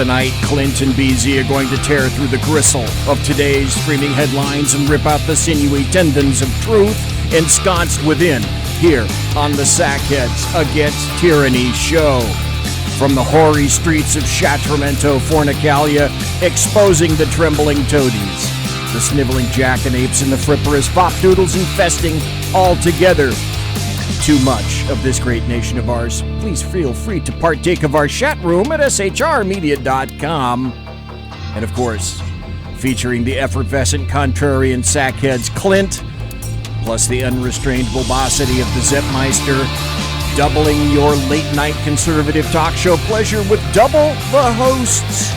Tonight, Clint and BZ are going to tear through the gristle of today's streaming headlines and rip out the sinewy tendons of truth ensconced within, here on the Sackheads Against Tyranny show. From the hoary streets of Sacramento, Fornicalia, exposing the trembling toadies, the sniveling jackanapes and the fripperous fopdoodles infesting all together too much of this great nation of ours. Please feel free to partake of our chat room at shrmedia.com. And of course, featuring the effervescent contrarian sackheads Clint, plus the unrestrained bulbosity of the Zepmeister, doubling your late-night conservative talk show pleasure with double the hosts.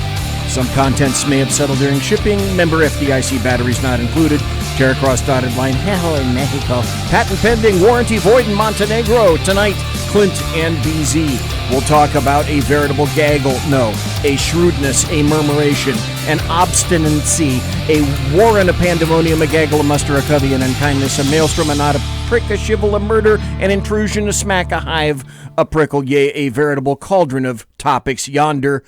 Some contents may have settled during shipping. Member FDIC batteries not included. Terracross dotted line, hell in Mexico. Patent pending, warranty void in Montenegro. Tonight, Clint and BZ will talk about a veritable gaggle. No, a shrewdness, a murmuration, an obstinacy, a war and a pandemonium, a gaggle, a muster, a covey, an unkindness, a maelstrom, a knot, a prick, a shivel, a murder, an intrusion, a smack, a hive, a prickle, yea, a veritable cauldron of topics yonder.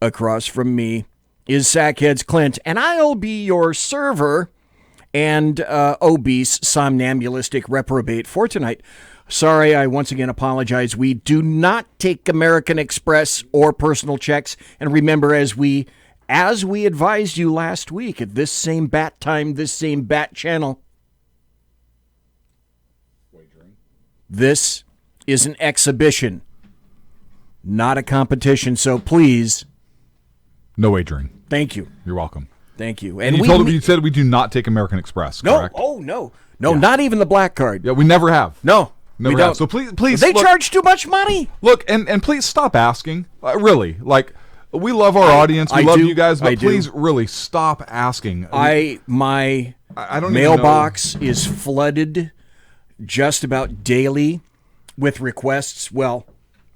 Across from me is Sackheads Clint, and I'll be your server and obese, somnambulistic reprobate for tonight. Sorry, I once again apologize. We do not take American Express or personal checks. And remember, as we advised you last week at this same bat time, this same bat channel, this is an exhibition, not a competition. So please, no wagering. Thank you. You're welcome. Thank you. And you said we do not take American Express, correct? No, not even the black card. Yeah, we never have. No, never we have. don't. So please, they charge too much money. Look, and please stop asking. Really, like, we love our audience, we love you guys, but please, really, stop asking. My mailbox is flooded just about daily with requests. Well,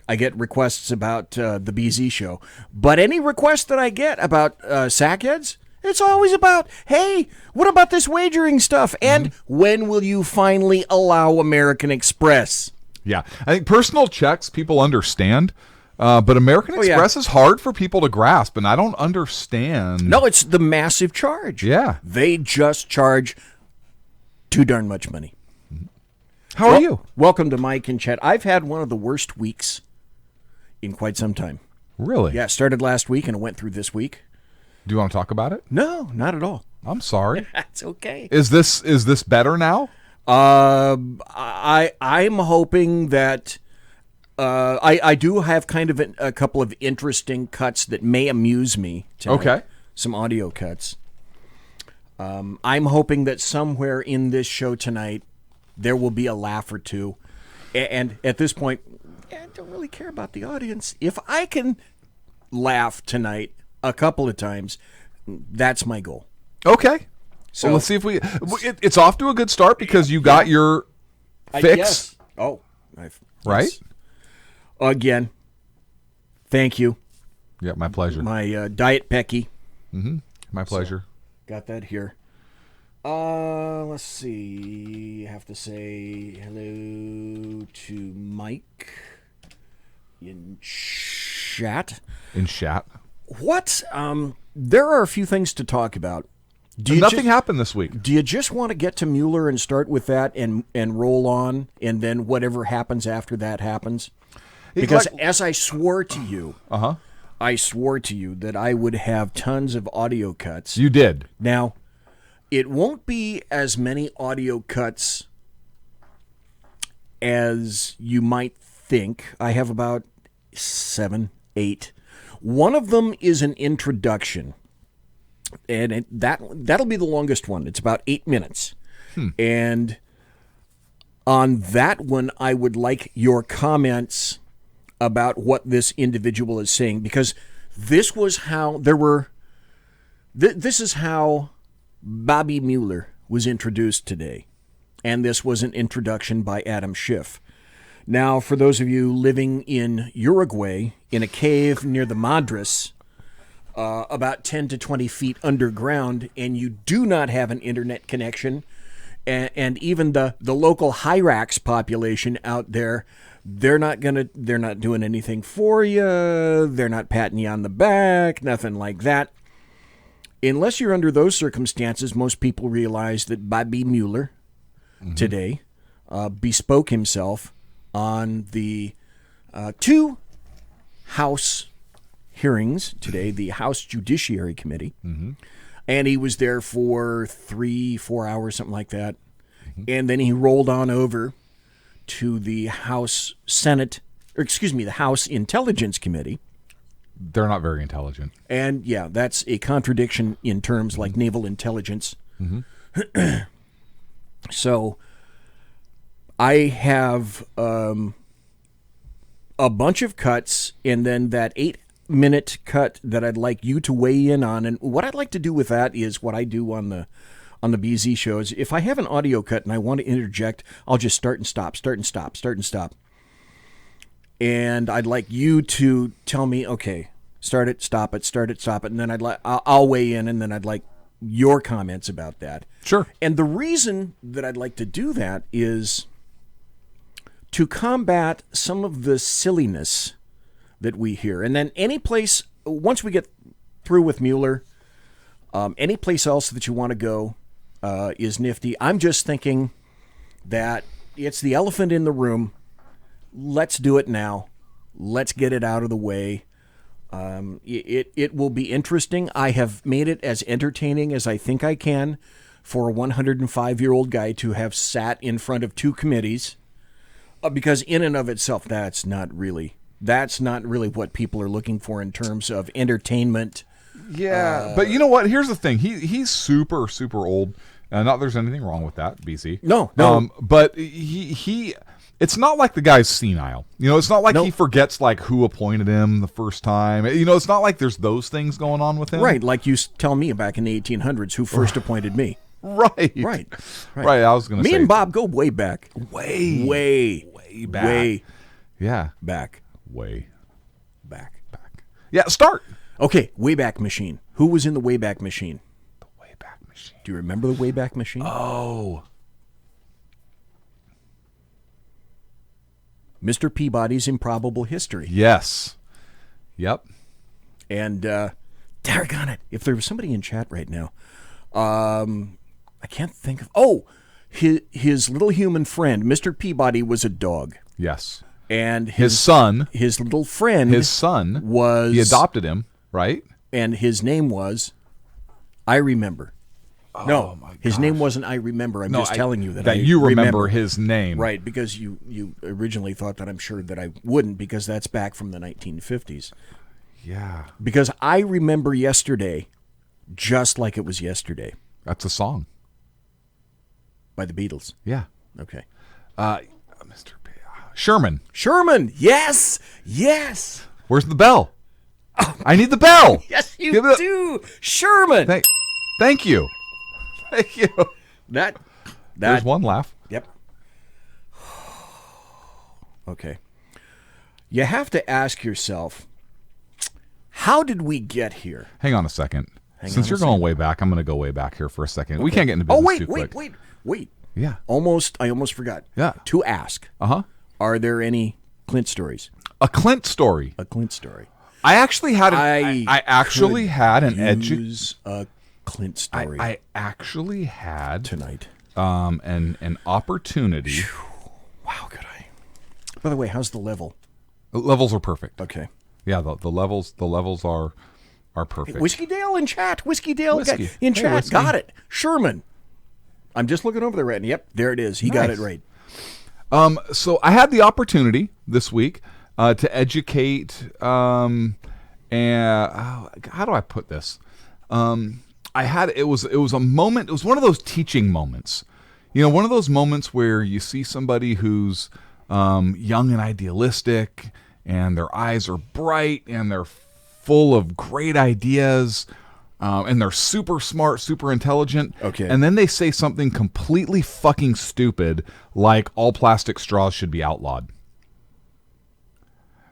I get requests about the BZ show, but any request that I get about Sackheads, it's always about, hey, what about this wagering stuff? And when will you finally allow American Express? Yeah, I think personal checks people understand, but American Express is hard for people to grasp, and I don't understand. No, it's the massive charge. Yeah. They just charge too darn much money. How are you? Welcome to Mike and Chet. I've had one of the worst weeks in quite some time. Really? Yeah, it started last week and it went through this week. Do you want to talk about it? No, not at all. I'm sorry. That's okay. Is this better now? I'm hoping that I do have kind of a couple of interesting cuts that may amuse me tonight. Okay. Some audio cuts. I'm hoping that somewhere in this show tonight there will be a laugh or two. And at this point, I don't really care about the audience. If I can laugh tonight a couple of times, that's my goal. Okay. So let's see if it's off to a good start because you got your fix. Yes. Oh, right? Yes. Again, thank you. Yeah, my pleasure. My Diet Pecky. Mm-hmm. My pleasure. So, got that here. Let's see. I have to say hello to Mike in chat. What? There are a few things to talk about. Nothing happened this week. Do you just want to get to Mueller and start with that and roll on, and then whatever happens after that happens? Because as I swore to you, I swore to you that I would have tons of audio cuts. You did. Now, it won't be as many audio cuts as you might think. I have about 7, 8. One of them is an introduction, and that'll be the longest one. It's about 8 minutes. And on that one, I would like your comments about what this individual is saying, because this was how this is how Bobby Mueller was introduced today. And this was an introduction by Adam Schiff. Now, for those of you living in Uruguay, in a cave near the Madras, about 10 to 20 feet underground, and you do not have an internet connection, and even the local Hyrax population out there They're not doing anything for you. They're not patting you on the back, nothing like that. Unless you're under those circumstances, most people realize that Bobby Mueller today bespoke himself on the 2 House hearings today, the House Judiciary Committee. And he was there for 3-4 hours, something like that. And then he rolled on over to the House the House Intelligence Committee. They're not very intelligent. And yeah, that's a contradiction in terms like naval intelligence. So I have a bunch of cuts, and then that 8-minute cut that I'd like you to weigh in on. And what I'd like to do with that is what I do on the BZ shows. If I have an audio cut and I want to interject, I'll just start and stop. And I'd like you to tell me, okay, start it, stop it, and then I'll weigh in, and then I'd like your comments about that. Sure. And the reason that I'd like to do that is to combat some of the silliness that we hear. And then any place, once we get through with Mueller, any place else that you want to go is nifty. I'm just thinking that it's the elephant in the room. Let's do it now. Let's get it out of the way. It will be interesting. I have made it as entertaining as I think I can for a 105-year-old guy to have sat in front of 2 committees, because in and of itself, that's not really what people are looking for in terms of entertainment. Yeah, but you know what? Here's the thing. He's super, super old. Not that there's anything wrong with that, BC. No. But he it's not like the guy's senile. It's not like he forgets like who appointed him the first time. It's not like there's those things going on with him. Right, like you tell me back in the 1800s who first appointed me. Right. I was going to say. Me and Bob go way back. Way back. Way yeah. back. Way back. Yeah, start. Okay, Wayback Machine. Who was in the Wayback Machine? The Wayback Machine. Do you remember the Wayback Machine? Oh. Mr. Peabody's Improbable History. Yes. Yep. And, daggone it, if there was somebody in chat right now, I can't think of... Oh, his little human friend, Mr. Peabody, was a dog. Yes. And his little friend... His son was... He adopted him, right? And his name was... I Remember. Oh, no, my gosh. His name wasn't I Remember. I'm just telling you that you remember his name. Right, because you originally thought that I'm sure that I wouldn't, because that's back from the 1950s. Yeah. Because I remember yesterday just like it was yesterday. That's a song. By the Beatles. Yeah. Okay. Mr. P. Sherman. Yes. Where's the bell? I need the bell. Yes, you do. Sherman. Thank you. Thank you. There's one laugh. Yep. Okay. You have to ask yourself, how did we get here? Hang on a second. Since you're going way back, I'm going to go way back here for a second. Okay. We can't get into business too quick. Wait. Yeah. I almost forgot. Yeah. To ask. Are there any Clint stories? A Clint story. A Clint story. I actually had I actually had an a Clint story. I actually had tonight. An opportunity. Wow, could I? By the way, how's the level? The levels are perfect. Okay. Yeah, the levels are perfect. Hey, Whiskey Dale in chat. Whiskey Dale in chat. Whiskey. Got it. Sherman. I'm just looking over there right now. Yep, there it is. He got it right. So I had the opportunity this week to educate. And how do I put this? It was a moment. It was one of those teaching moments. One of those moments where you see somebody who's young and idealistic, and their eyes are bright, and they're full of great ideas, and they're super smart, super intelligent. Okay. And then they say something completely fucking stupid, like all plastic straws should be outlawed.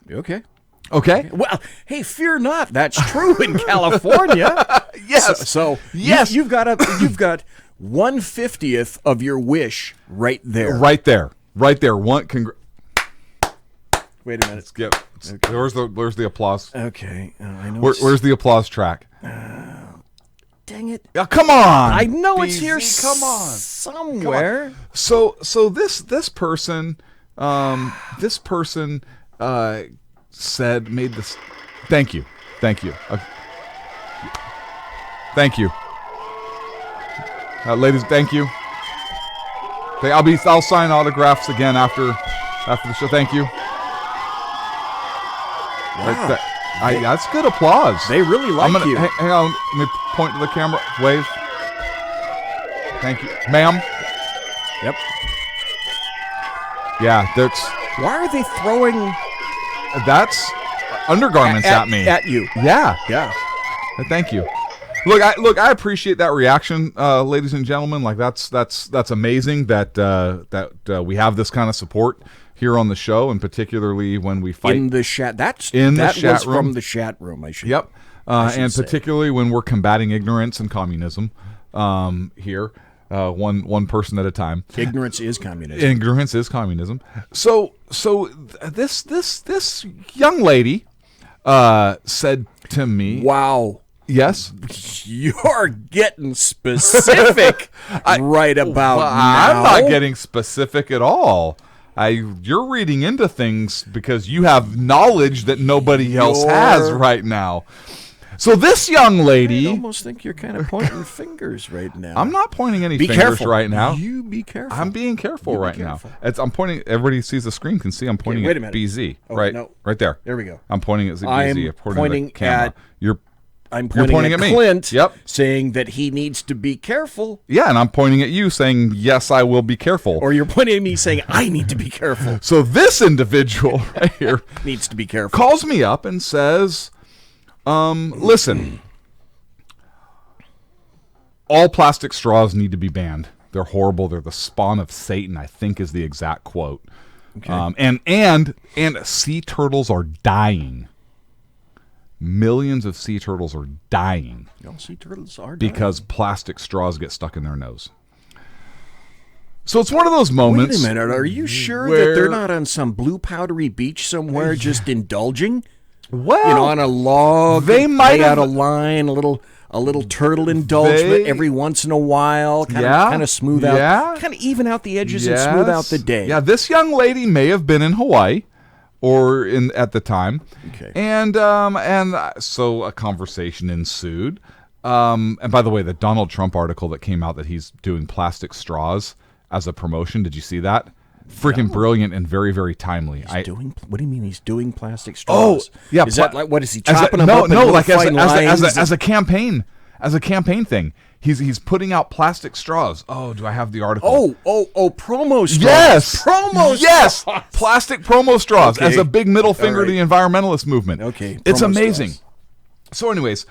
Okay. Well, hey, fear not. That's true in California. Yes. So yes, you've got 1/50th of your wish right there. Right there. Wait a minute. Okay. Where's the applause? Okay. I know. Where's the applause track? Dang it. Yeah, come on. I know it's BZ, here come on. somewhere. Come on. So this person made this. Thank you. Thank you. Ladies, thank you. I'll sign autographs again after the show. Thank you. Wow. That's good applause. They really like you. Hang on. Let me point to the camera. Wave. Thank you, ma'am. Yep. Yeah, that's. Why are they throwing? That's undergarments at me. At you. Yeah. Yeah. Thank you. Look, I appreciate that reaction, ladies and gentlemen. Like that's amazing that we have this kind of support here on the show, and particularly when we fight in the chat. That was from the chat room. I should. Yep. And say. particularly when we're combating ignorance and communism here, one person at a time. Ignorance is communism. Ignorance is communism. So this young lady said to me, "Wow, yes, you're getting specific right about now." I'm not getting specific at all. You're reading into things because you have knowledge that nobody else has right now. So this young lady, I almost think you're kind of pointing fingers right now. I'm not pointing any be fingers careful. right now. You be careful. I'm being careful right careful. now. I'm pointing. Everybody sees the screen can see. I'm pointing wait a at minute. BZ. Oh, right, no. right there. There we go. I'm pointing at BZ. I'm pointing at the camera. I'm You're pointing at me. Clint, Yep. saying that he needs to be careful. Yeah, and I'm pointing at you saying, yes, I will be careful. Or you're pointing at me saying, I need to be careful. So this individual right here Needs to be careful. calls me up and says, listen, all plastic straws need to be banned. They're horrible. They're the spawn of Satan, I think is the exact quote. Okay. And sea turtles are dying. Millions of sea turtles are dying. Sea turtles are dying. Because plastic straws get stuck in their nose. So it's one of those moments. Wait a minute. Are you sure where, that they're not on some blue powdery beach somewhere just indulging? Well, on a log. They might have have a line, a little turtle indulgence every once in a a kind of smooth out, kind of even out the edges and smooth out the day. Yeah, this young lady may have been in Hawaii. Or at the time, okay. And so a conversation ensued. And by the way, the Donald Trump article that came out that he's doing plastic straws as a promotion, did you see that? Freaking brilliant and very, very timely. What do you mean he's doing plastic straws? Oh, yeah. Is that like what is he chopping them up? No, like as a campaign thing. He's putting out plastic straws. Oh, do I have the article? Oh, promo straws. Yes. Promo yes. straws. Plastic promo straws Okay. as a big middle finger to the environmentalist movement. Okay. It's promo amazing. straws. So anyways,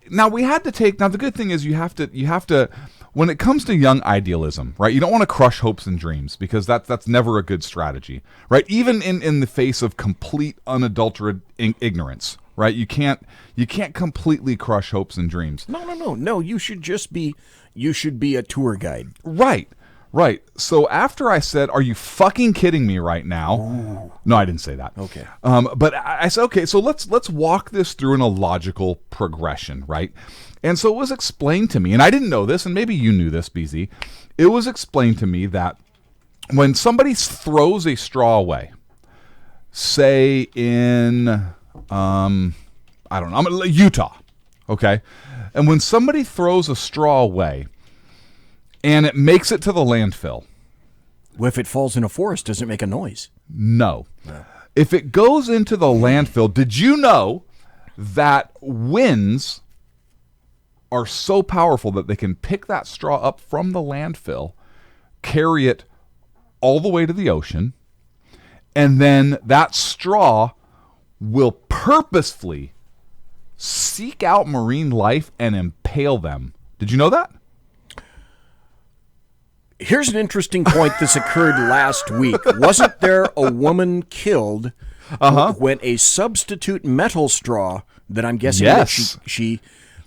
now we had to take, now the good thing is you have to, when it comes to young idealism, right? You don't want to crush hopes and dreams because that's never a good strategy, right? Even in the face of complete unadulterated ignorance. Right, you can't completely crush hopes and dreams. No. You should be a tour guide. Right. So after I said, "Are you fucking kidding me right now?" Ooh. No, I didn't say that. Okay. But I said, "Okay, so let's walk this through in a logical progression, right?" And so it was explained to me, and I didn't know this, and maybe you knew this, BZ. It was explained to me that when somebody throws a straw away, say in I don't know, Utah, okay? And when somebody throws a straw away and it makes it to the landfill. Well, if it falls in a forest, does it make a noise? No. If it goes into the landfill, did you know that winds are so powerful that they can pick that straw up from the landfill, carry it all the way to the ocean, and then that straw will purposefully seek out marine life and impale them. Did you know that? Here's an interesting point that's occurred last week. Wasn't there a woman killed when a substitute metal straw that I'm guessing that she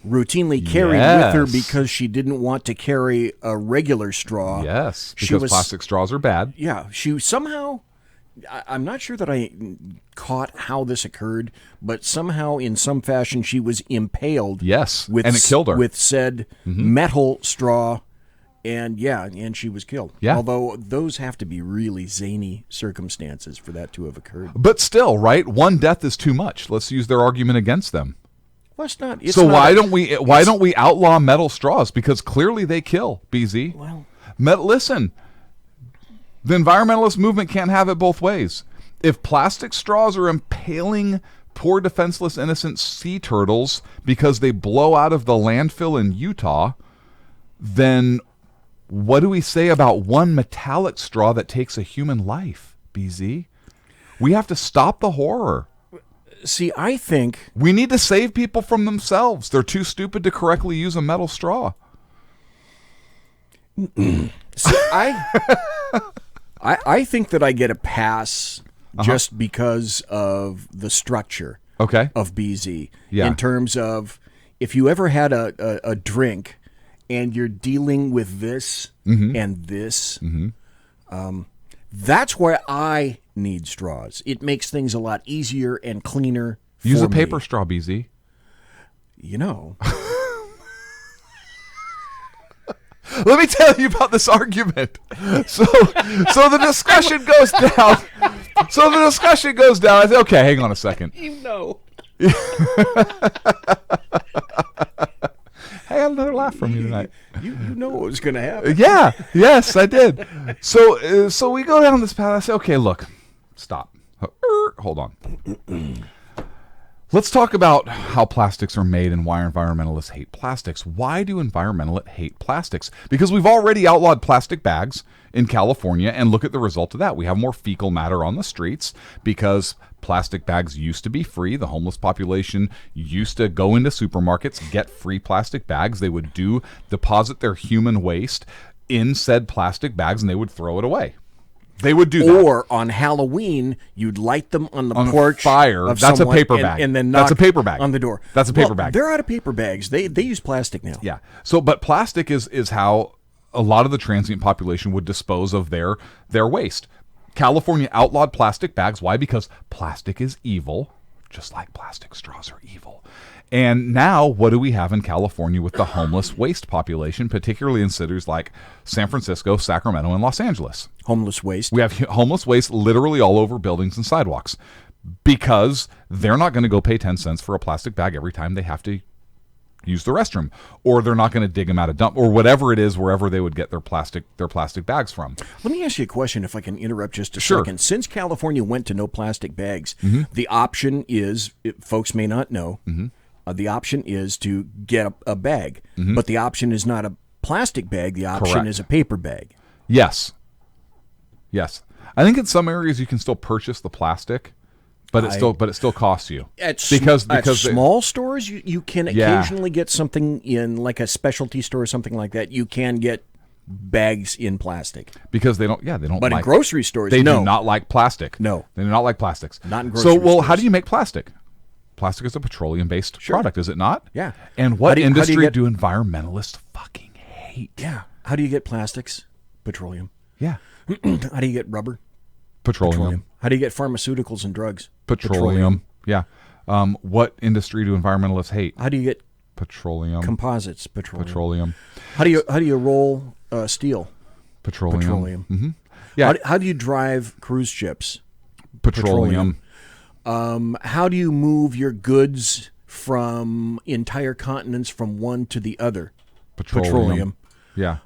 routinely carried with her because she didn't want to carry a regular straw? Yes, because plastic straws are bad. Yeah, she somehow I'm not sure that I caught how this occurred, but somehow, in some fashion, she was impaled. Yes, with, and it killed her. with said metal straw, and she was killed. Yeah. Although those have to be really zany circumstances for that to have occurred. But still, right? One death is too much. Let's use their argument against them. Well, it's not. So why don't we outlaw metal straws? Because clearly they kill, BZ. Well, Listen, the environmentalist movement can't have it both ways. If plastic straws are impaling poor defenseless innocent sea turtles because they blow out of the landfill in Utah, then what do we say about one metallic straw that takes a human life, BZ? We have to stop the horror. see, I think We need to save people from themselves. They're too stupid to correctly use a metal straw. I think that I get a pass just because of the structure Okay. of BZ. Yeah. In terms of if you ever had a drink and you're dealing with this and this, that's where I need straws. It makes things a lot easier and cleaner. Use for a paper me. straw, BZ. You know. Let me tell you about this argument. So the discussion goes down. So the discussion goes down. I say, okay, hang on a second. You know. I got another laugh from you tonight. You know what was going to happen. Yeah, yes, I did. So we go down this path. I say, okay, look, stop. Hold on. Let's talk about how plastics are made and why environmentalists hate plastics. Why do environmentalists hate plastics? Because we've already outlawed plastic bags in California, and look at the result of that. We have more fecal matter on the streets because plastic bags used to be free. The homeless population used to go into supermarkets, get free plastic bags. They would deposit their human waste in said plastic bags, and they would throw it away. They would do that. Or on Halloween, you'd light them on the On porch fire. of That's a someone paper and- bag. and then That's knock a paper bag. on the door. That's a paper Well, bag. They're out of paper bags. They use plastic now. Yeah. So, but plastic is how a lot of the transient population would dispose of their waste. California outlawed plastic bags. Why? Because plastic is evil, just like plastic straws are evil. And now, what do we have in California with the homeless waste population, particularly in cities like San Francisco, Sacramento, and Los Angeles? Homeless waste. We have homeless waste literally all over buildings and sidewalks because they're not going to go pay 10 cents for a plastic bag every time they have to use the restroom, or they're not going to dig them out of dump, or whatever it is, wherever they would get their plastic bags from. Let me ask you a question, if I can interrupt just a Sure. second. Since California went to no plastic bags, the option is, folks may not know, the option is to get a bag. But the option is not a plastic bag. The option Correct. is a paper bag. Yes. I think in some areas you can still purchase the plastic, but it still costs you. At because small stores, you can Yeah. occasionally get something in like a specialty store or something like that. You can get bags in plastic. because they don't But like, in grocery stores, they no. do not like plastic. No. They do not like plastics. Not in So, grocery well, how stores. do you make plastic? Plastic is a petroleum-based product, is it not? Yeah. And what How do you industry get- do environmentalists fucking hate? Yeah. How do you get plastics? Petroleum. Yeah. How do you get rubber? Petroleum. How do you get pharmaceuticals and drugs? Petroleum. Yeah. What industry do environmentalists hate? How do you get Petroleum. composites? Petroleum. Petroleum. How do you roll steel? Petroleum. Petroleum. Mm-hmm. Yeah. How do you drive cruise ships? Petroleum. How do you move your goods from entire continents from one to the other? Petroleum. Yeah.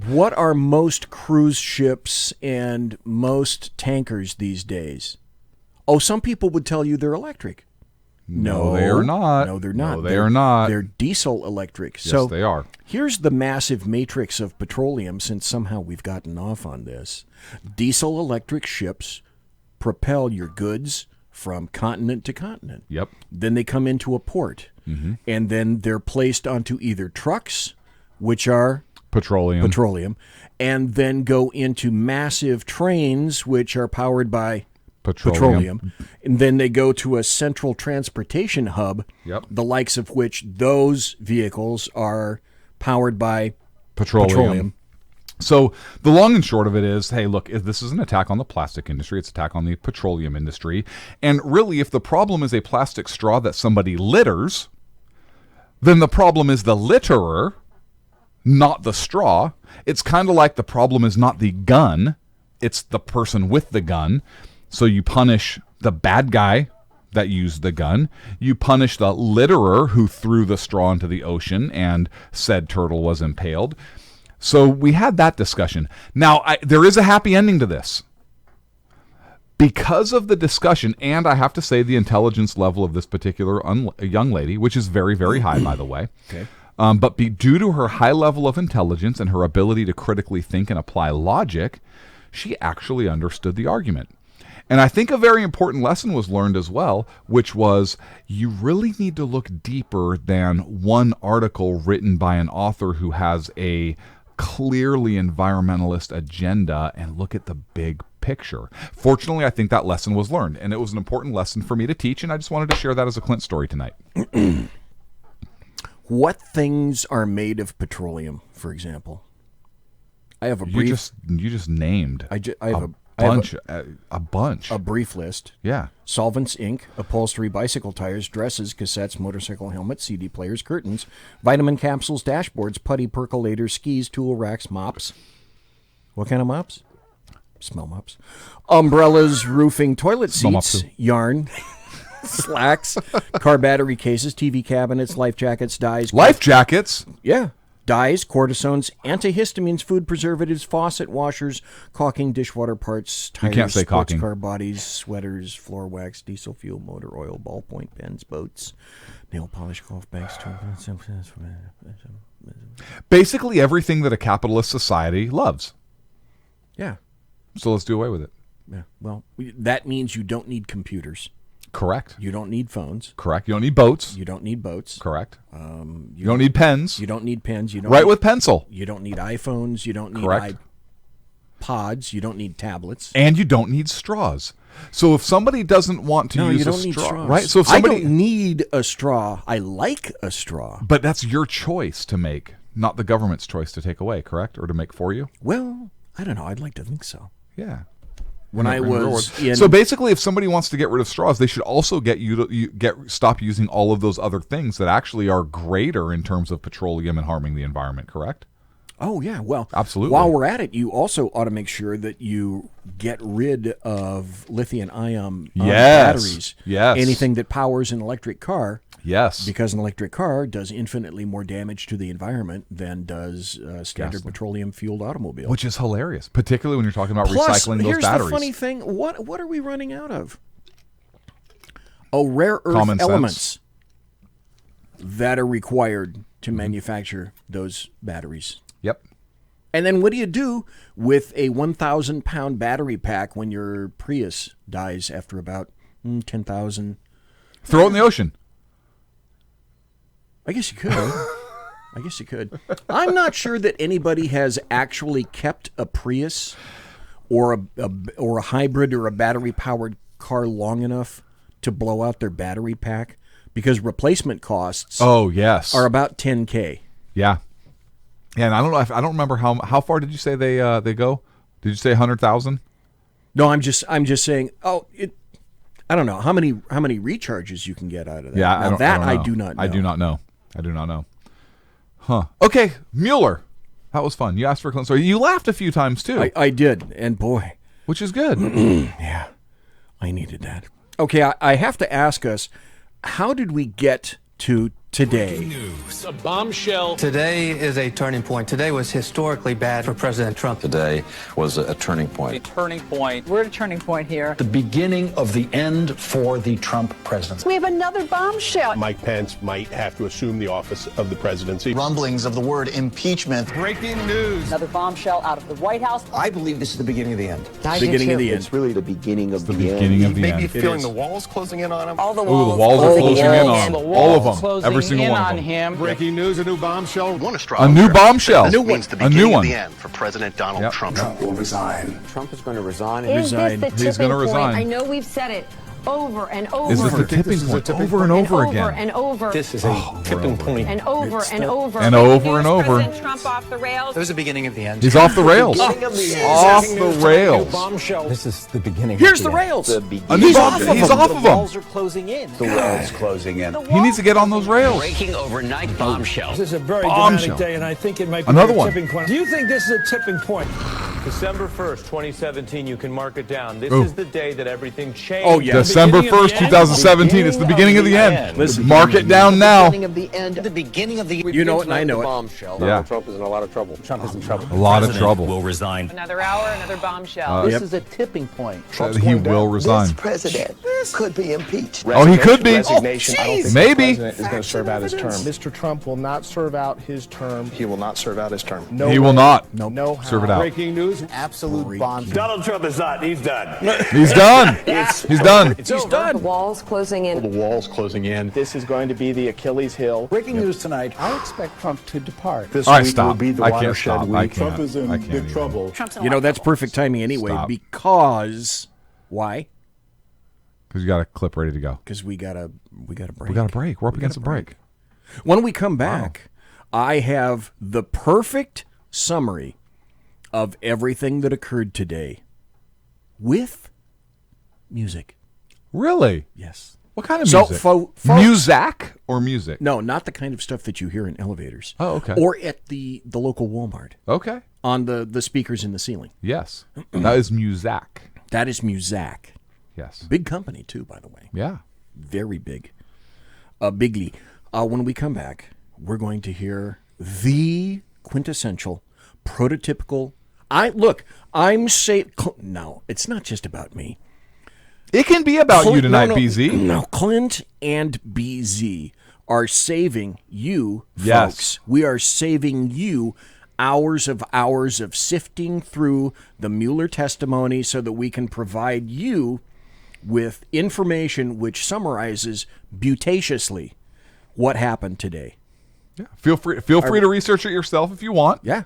What are most cruise ships and most tankers these days? Oh, some people would tell you they're electric. No, they are not. No, they're not. No, they are not. They're diesel electric. Yes, So they are. here's the massive matrix of petroleum, since somehow we've gotten off on this. Diesel electric ships propel your goods from continent to continent. Yep. Then they come into a port, and then they're placed onto either trucks, which are Petroleum. and then go into massive trains, which are powered by petroleum. And then they go to a central transportation hub, Yep. the likes of which those vehicles are powered by Petroleum. So the long and short of it is, hey, look, this is an attack on the plastic industry. It's an attack on the petroleum industry. And really, if the problem is a plastic straw that somebody litters, then the problem is the litterer, not the straw. It's kind of like the problem is not the gun, it's the person with the gun. So you punish the bad guy that used the gun. You punish the litterer who threw the straw into the ocean and said turtle was impaled. So we had that discussion. Now, there is a happy ending to this. Because of the discussion, and I have to say the intelligence level of this particular young lady, which is very, very high, by the way, okay. But due to her high level of intelligence and her ability to critically think and apply logic, she actually understood the argument. And I think a very important lesson was learned as well, which was you really need to look deeper than one article written by an author who has a clearly environmentalist agenda and look at the big picture. Fortunately, I think that lesson was learned, and it was an important lesson for me to teach, and I just wanted to share that as a Clint story tonight. What things are made of petroleum, for example? I have a brief... You just named I have a bunch. A brief list. Yeah. Solvents, ink, upholstery, bicycle tires, dresses, cassettes, motorcycle helmets, CD players, curtains, vitamin capsules, dashboards, putty, percolators, skis, tool racks, mops. What kind of mops? Smell mops. Umbrellas, roofing, toilet seats, yarn, slacks, car battery cases, TV cabinets, life jackets, dyes. Life jackets? Yeah. Dyes, cortisones, antihistamines, food preservatives, faucet washers, caulking, dishwater parts, tires, you can't say sports caulking. Car bodies, sweaters, floor wax, diesel fuel, motor oil, ballpoint pens, boats, nail polish, golf bags. Basically everything that a capitalist society loves. Yeah. So let's do away with it. Yeah. Well, that means you don't need computers. Correct. You don't need phones. Correct. You don't need boats. You don't need boats. Correct. You don't need pens. You don't need pens. You don't Write need, with pencil. You don't need iPhones. You don't need Correct. iPods. You don't need tablets. And you don't need straws. So if somebody doesn't want to use you don't a need straw, straws. right? So if somebody, I don't need a straw. I like a straw. But that's your choice to make, not the government's choice to take away, correct? Or to make for you? Well, I don't know. I'd like to think so. Yeah. When I was in... So basically, if somebody wants to get rid of straws, they should also get you to stop using all of those other things that actually are greater in terms of petroleum and harming the environment, correct? Oh, yeah. Well, absolutely. While we're at it, you also ought to make sure that you get rid of lithium-ion batteries. Yes. Anything that powers an electric car. Yes. Because an electric car does infinitely more damage to the environment than does a standard petroleum-fueled automobile. Which is hilarious, particularly when you're talking about recycling those batteries. Here's the funny thing. What are we running out of? Oh, rare earth elements that are required to manufacture those batteries. Yep. And then what do you do with a 1,000-pound battery pack when your Prius dies after about 10,000? Throw it in the ocean. I guess you could. I'm not sure that anybody has actually kept a Prius or a hybrid or a battery-powered car long enough to blow out their battery pack, because replacement costs are about $10K. Yeah. Yeah, and I don't remember how far did you say they go? Did you say 100,000? No, I'm just saying. I don't know how many recharges you can get out of that. Yeah, I do not know. I do not know. Huh. Okay, Mueller. That was fun. You asked for a Clint story. You laughed a few times too. I did, and boy, which is good. Yeah, I needed that. Okay, I have to ask us, how did we get to today? News. A bombshell. Today is a turning point. Today was historically bad for President Trump. Today was a turning point. A turning point. We're at a turning point here. The beginning of the end for the Trump presidency. We have another bombshell. Mike Pence might have to assume the office of the presidency. Rumblings of the word impeachment. Breaking news. Another bombshell out of the White House. I believe this is the beginning of the end. Beginning of the end. It's really the beginning of the end. Beginning of the Maybe end. feeling the walls closing in on him. All the walls. The walls are closing in on him. All of them. Every single one of them. Him. Breaking news, a new bombshell. A new bombshell. Means the beginning of the end for President Donald Trump. Trump will resign. Trump is going to resign. Is this the He's going to tipping point? resign. I know we've said it over and over. Is this the tipping point? Over and over again. Over and over. This is a tipping point. And over and over. And over and over. President Trump off the rails. It was the beginning of the end. He's off the rails. Off the rails. Bombshell. This is the beginning. Here's the rails. He's off of them. He's off of them. are closing in. The wall's closing in. He needs to get on those rails. Breaking overnight bombshell. This is a very Bombshell. dramatic day, and I think it might be Another a one. tipping point. Do you think this is a tipping point? December 1st, 2017, you can mark it down. This Ooh. is the day that everything changed. Oh, yeah. December 1st, 2017. It's the beginning of the end. Listen, Mark it down now. Beginning of the end. The beginning of the. You know it, and I know it. Bombshell. Yeah. Donald Trump is in a lot of trouble. Trump is in trouble. A lot of trouble. Will resign. Another hour, another bombshell. This is a tipping point. He will resign. This president could be impeached. Oh, he could be. Resignation. I don't think Maybe. the president is going to serve out his term. Mr. Trump will not serve out his term. He will not serve out his term. No He way. will not No how. serve it out. Breaking news. Absolute bomb. Donald Trump is not. He's done. He's done. He's done. He's done. The wall's closing in. The wall's closing in. This is going to be the Achilles heel. Breaking news tonight. I expect Trump to depart. This All right, week stop. will be the I can't watershed stop. week. I can't. I can't even. Trump's in a You know, lot of that's trouble. perfect timing anyway, Stop. because why? Because you got a clip ready to go. Because we got a break. We got a break. We're up against a break. When we come back, I have the perfect summary of everything that occurred today with music. Really? Yes. What kind of So, music? folks- Music or music? No, not the kind of stuff that you hear in elevators. Oh, okay. Or at the local Walmart Okay. on the speakers in the ceiling. Yes. That is music. That is Muzak. Yes. Big company, too, by the way. Yeah. Very big. Bigly. When we come back, we're going to hear the quintessential, prototypical. No, it's not just about me. It can be about you tonight, BZ. No, Clint and BZ are saving you, Yes. folks. We are saving you hours of sifting through the Mueller testimony so that we can provide you with information which summarizes beautatiously what happened today. Yeah. Feel free to research it yourself if you want. Yeah.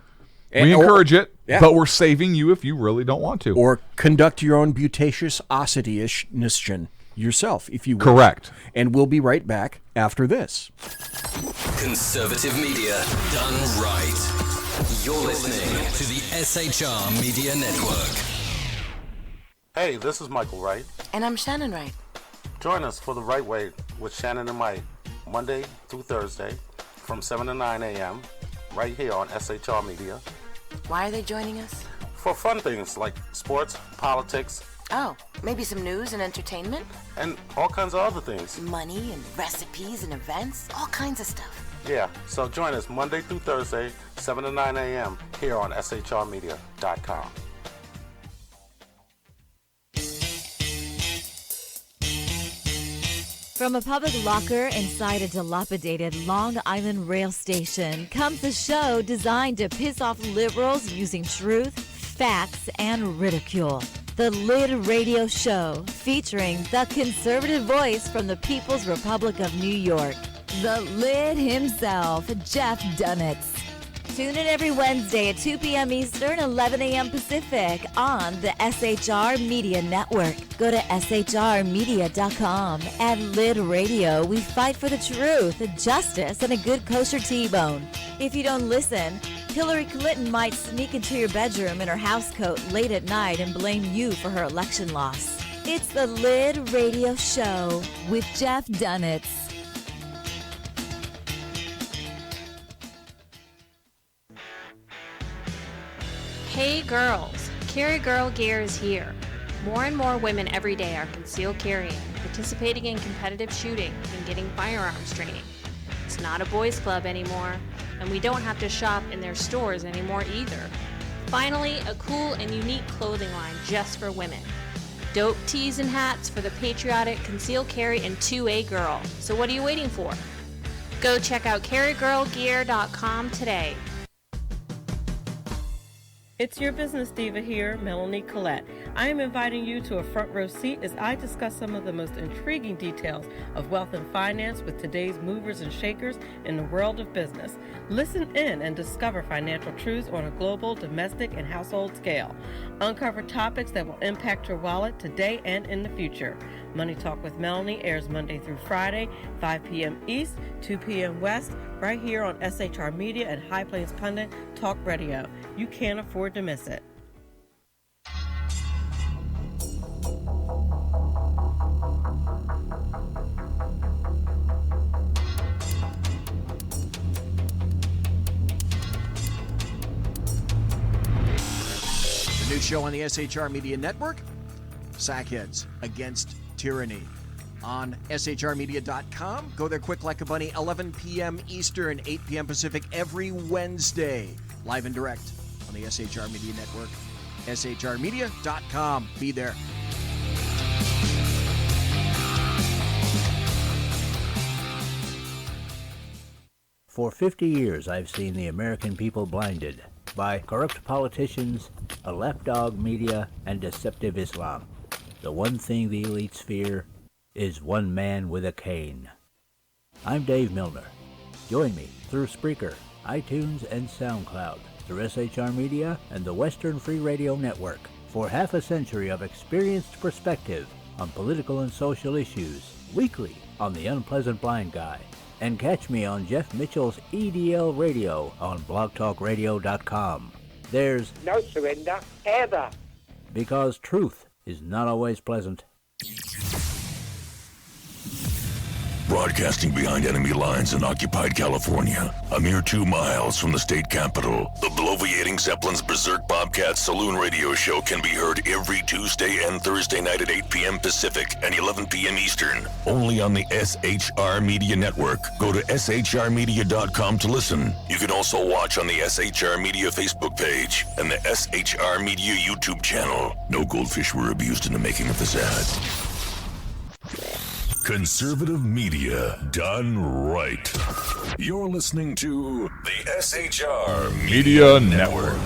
We encourage it, yeah. but we're saving you if you really don't want to. Or conduct your own beautatious-osity-ish yourself, if you will. Correct. And we'll be right back after this. Conservative media done right. You're listening to the SHR Media Network. Hey, this is Michael Wright. And I'm Shannon Wright. Join us for The Right Way with Shannon and Mike, Monday through Thursday from 7 to 9 a.m. right here on SHR Media. Why are they joining us? For fun things like sports, politics. Oh, maybe some news and entertainment? And all kinds of other things. Money and recipes and events, all kinds of stuff. Yeah, so join us Monday through Thursday, 7 to 9 a.m. here on shrmedia.com. From a public locker inside a dilapidated Long Island rail station comes a show designed to piss off liberals using truth, facts, and ridicule. The Lid Radio Show, featuring the conservative voice from the People's Republic of New York, the Lid himself, Jeff Dunitz. Tune in every Wednesday at 2 p.m. Eastern, 11 a.m. Pacific on the SHR Media Network. Go to shrmedia.com. At Lid Radio, we fight for the truth, justice, and a good kosher T-bone. If you don't listen, Hillary Clinton might sneak into your bedroom in her housecoat late at night and blame you for her election loss. It's the Lid Radio Show with Jeff Dunitz. Hey girls, Carry Girl Gear is here. More and more women every day are concealed carrying, participating in competitive shooting, and getting firearms training. It's not a boys' club anymore, and we don't have to shop in their stores anymore either. Finally, a cool and unique clothing line just for women. Dope tees and hats for the patriotic, concealed carry, and 2A girl. So what are you waiting for? Go check out carrygirlgear.com today. It's your business diva here, Melanie Collette. I am inviting you to a front row seat as I discuss some of the most intriguing details of wealth and finance with today's movers and shakers in the world of business. Listen in and discover financial truths on a global, domestic, and household scale. Uncover topics that will impact your wallet today and in the future. Money Talk with Melanie airs Monday through Friday, 5 p.m. East, 2 p.m. West, right here on SHR Media and High Plains Pundit Talk Radio. You can't afford to miss it. The new show on the SHR Media Network, Sackheads Against Tyranny. On shrmedia.com. Go there quick like a bunny, 11 p.m. Eastern, 8 p.m. Pacific every Wednesday. Live and direct on the SHR Media Network. shrmedia.com. Be there. For 50 years, I've seen the American people blinded by corrupt politicians, a lapdog media, and deceptive Islam. The one thing the elites fear is one man with a cane. I'm Dave Milner. Join me through Spreaker, iTunes, and SoundCloud, through SHR Media and the Western Free Radio Network for half a century of experienced perspective on political and social issues, weekly on The Unpleasant Blind Guy. And catch me on Jeff Mitchell's EDL Radio on blogtalkradio.com. There's no surrender, ever. Because truth is not always pleasant. Broadcasting behind enemy lines in occupied California, a mere 2 miles from the state capitol, the bloviating Zeppelin's Berserk Bobcat Saloon radio show can be heard every Tuesday and Thursday night at 8 p.m. Pacific and 11 p.m. Eastern, only on the SHR Media Network. Go to shrmedia.com to listen. You can also watch on the SHR Media Facebook page and the SHR Media YouTube channel. No goldfish were abused in the making of this ad. Conservative media done right. You're listening to the SHR Media Network.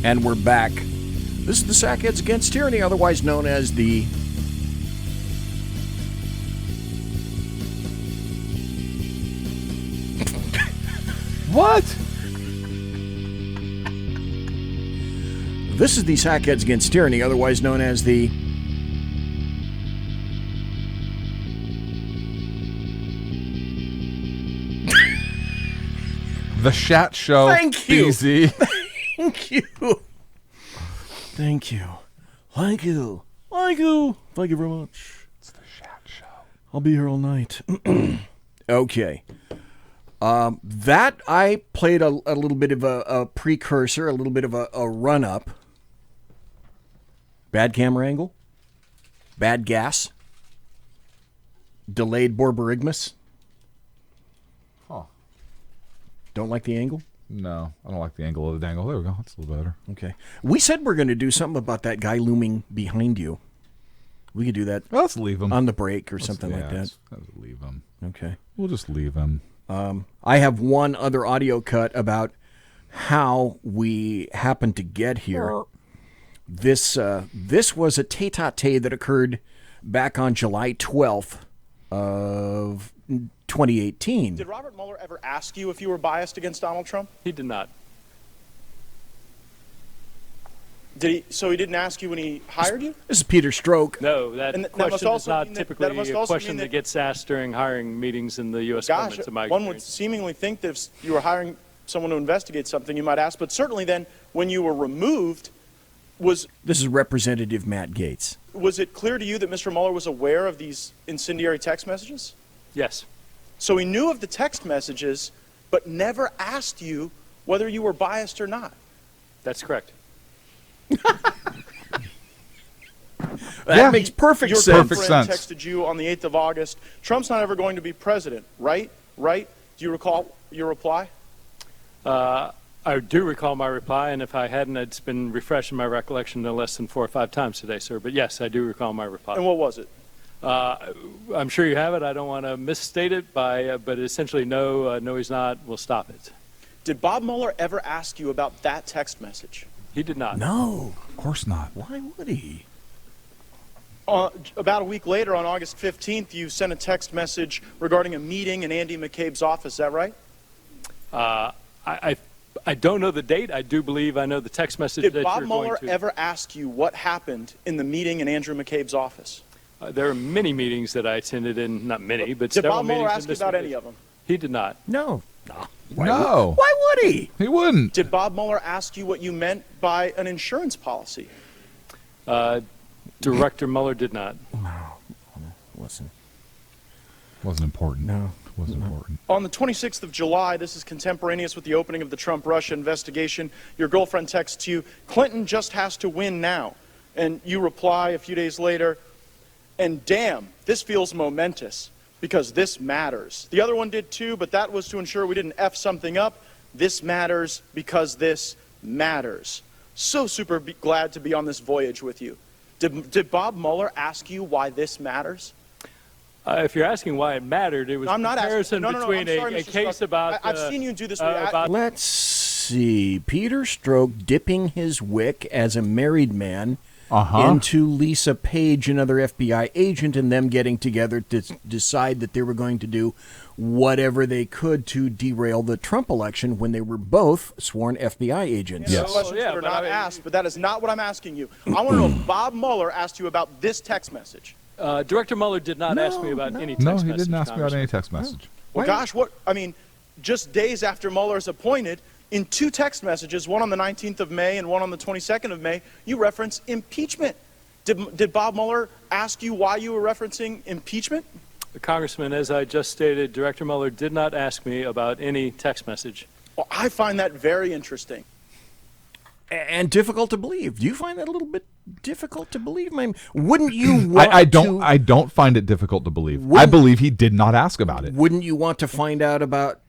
And we're back. This is the Sackheads Against Tyranny, otherwise known as the What? This is the Sackheads Against Tyranny, otherwise known as the The Shat Show. Thank you. BZ. Thank you. Thank you. Thank you. Thank you. Thank you very much. It's the Shat Show. I'll be here all night. Okay. That I played a little bit of a precursor, a little bit of a run-up. Bad camera angle. Bad gas. Delayed borborygmus. Huh. Don't like the angle? No, I don't like the angle of the dangle. There we go. That's a little better. Okay. We said we're going to do something about that guy looming behind you. We could do that. Well, let's leave him on the break or something like that. Let's leave him. Okay. We'll just leave him. I have one other audio cut about how we happened to get here. This was a tete-a-tete that occurred back on July 12th of 2018. Did Robert Mueller ever ask you if you were biased against Donald Trump? He did not. Did he? So he didn't ask you when he hired you? This is Peter Stroke. No, that question is not typically a question that that gets asked during hiring meetings in the U.S. government. To my one would seemingly think that if you were hiring someone to investigate something, you might ask. But certainly then, when you were removed, This is Representative Matt Gaetz. Was it clear to you that Mr. Mueller was aware of these incendiary text messages? Yes. So he knew of the text messages, but never asked you whether you were biased or not. That's correct. That makes perfect sense. Your friend texted you on the 8th of August, Trump's not ever going to be president, right? Right? Do you recall your reply? I do recall my reply, and if I hadn't, it's been refreshing my recollection no less than 4 or 5 times today, sir. But yes, I do recall my reply. And what was it? I'm sure you have it. I don't want to misstate it, but essentially, no, he's not. We'll stop it. Did Bob Mueller ever ask you about that text message? He did not. No. Of course not. Why would he? About a week later, on August 15th, you sent a text message regarding a meeting in Andy McCabe's office. Is that right? I don't know the date. I do believe I know the text message Did that Bob you're Mueller going to. ever ask you what happened in the meeting in Andrew McCabe's office? There are many meetings that I attended in, not many, but Did several Bob Mueller meetings ask in you this Oh, about one. any of them? He did not. No. No. Why would he? He wouldn't. Did Bob Mueller ask you what you meant by an insurance policy? Director Mueller did not. Listen. Wasn't important. No. Wasn't important. On the 26th of July, this is contemporaneous with the opening of the Trump-Russia investigation, your girlfriend texts you, Clinton just has to win now. And you reply a few days later, and damn, this feels momentous, because this matters. The other one did too, but that was to ensure we didn't F something up. This matters because this matters. So super glad to be on this voyage with you. Did Bob Mueller ask you why this matters? If you're asking why it mattered, it was I'm not comparison asking. No, between I'm sorry, a Mr. case Strzok. about. I've seen you do this. Let's see. Peter Strzok dipping his wick as a married man into Lisa Page, another FBI agent, and them getting together to decide that they were going to do whatever they could to derail the Trump election when they were both sworn FBI agents. Yes. Questions that are not asked, but that is not what I'm asking you. I want to know if Bob Mueller asked you about this text message. Director Mueller did not ask me about any text message. No, he didn't ask me about any text message. Well, gosh, just days after Mueller is appointed, in two text messages, one on the 19th of May and one on the 22nd of May, you reference impeachment. Did Bob Mueller ask you why you were referencing impeachment? Congressman, as I just stated, Director Mueller did not ask me about any text message. Well, I find that very interesting. And difficult to believe. Do you find that a little bit difficult to believe? Wouldn't you want I don't find it difficult to believe. I believe he did not ask about it. Wouldn't you want to find out about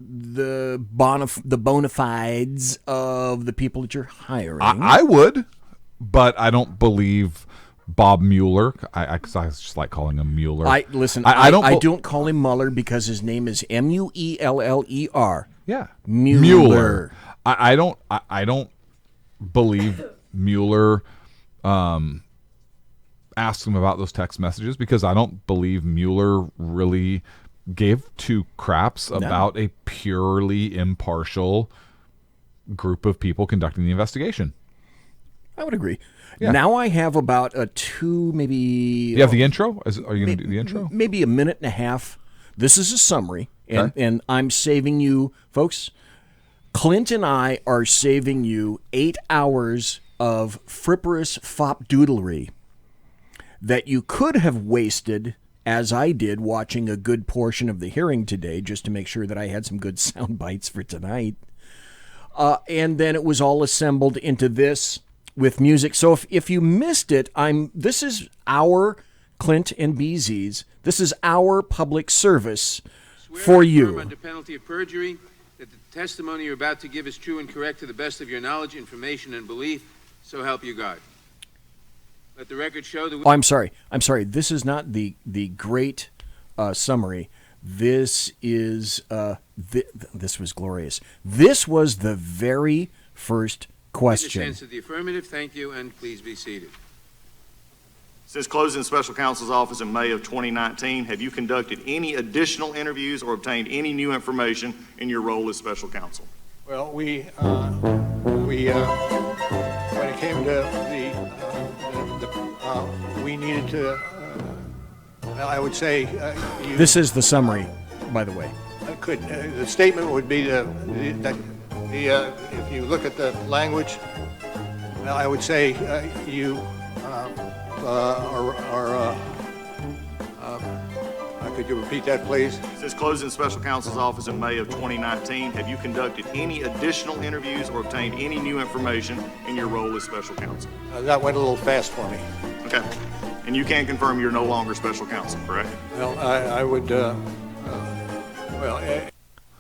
the bona fides of the people that you're hiring? I would, but I don't believe Bob Mueller. I just like calling him Mueller. I don't call him Mueller because his name is Mueller. Yeah, Mueller. I don't believe Mueller asked him about those text messages because I don't believe Mueller really gave two craps about a purely impartial group of people conducting the investigation. I would agree. Yeah. Now I have about a maybe... You have the intro? Are you going to do the intro? Maybe a minute and a half. This is a summary, and I'm saving you, folks. Clint and I are saving you 8 hours of fripperous fopdoodlery that you could have wasted, as I did, watching a good portion of the hearing today, just to make sure that I had some good sound bites for tonight. And then it was all assembled into this with music. So if you missed it, this is our Clint and BZ's. This is our public service for you. Under penalty of perjury, that the testimony you're about to give is true and correct to the best of your knowledge, information, and belief. So help you God. Let the record show that. I'm sorry. This is not the great summary. This is this was glorious. This was the very first question. Answer the affirmative. Thank you, and please be seated. Since closing special counsel's office in May of 2019, have you conducted any additional interviews or obtained any new information in your role as special counsel? Well, when it came to we needed to, I would say... this is the summary, by the way. The statement would be that if you look at the language, I would say could you repeat that, please? Since closing special counsel's office in May of 2019, have you conducted any additional interviews or obtained any new information in your role as special counsel? That went a little fast for me. Okay. And you can confirm you're no longer special counsel, correct? Well, I would,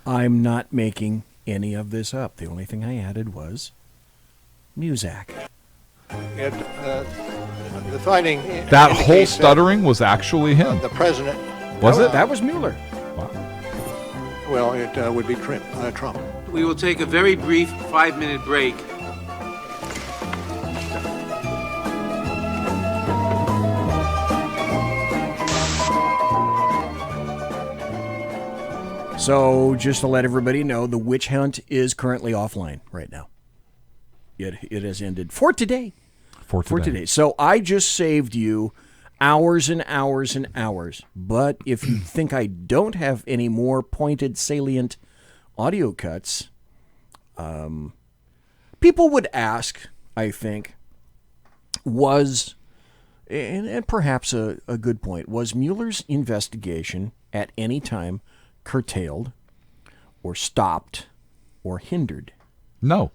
I'm not making any of this up. The only thing I added was Muzak. The finding... That whole stuttering was actually him. The president... Was it? That was Mueller. Wow. Well, it would be Trump. We will take a very brief 5-minute break. So just to let everybody know, the witch hunt is currently offline right now. It has ended for today. For today. So I just saved you hours and hours and hours. But if you think I don't have any more pointed, salient audio cuts, people would ask, I think, and perhaps a good point, was Mueller's investigation at any time curtailed or stopped or hindered? No.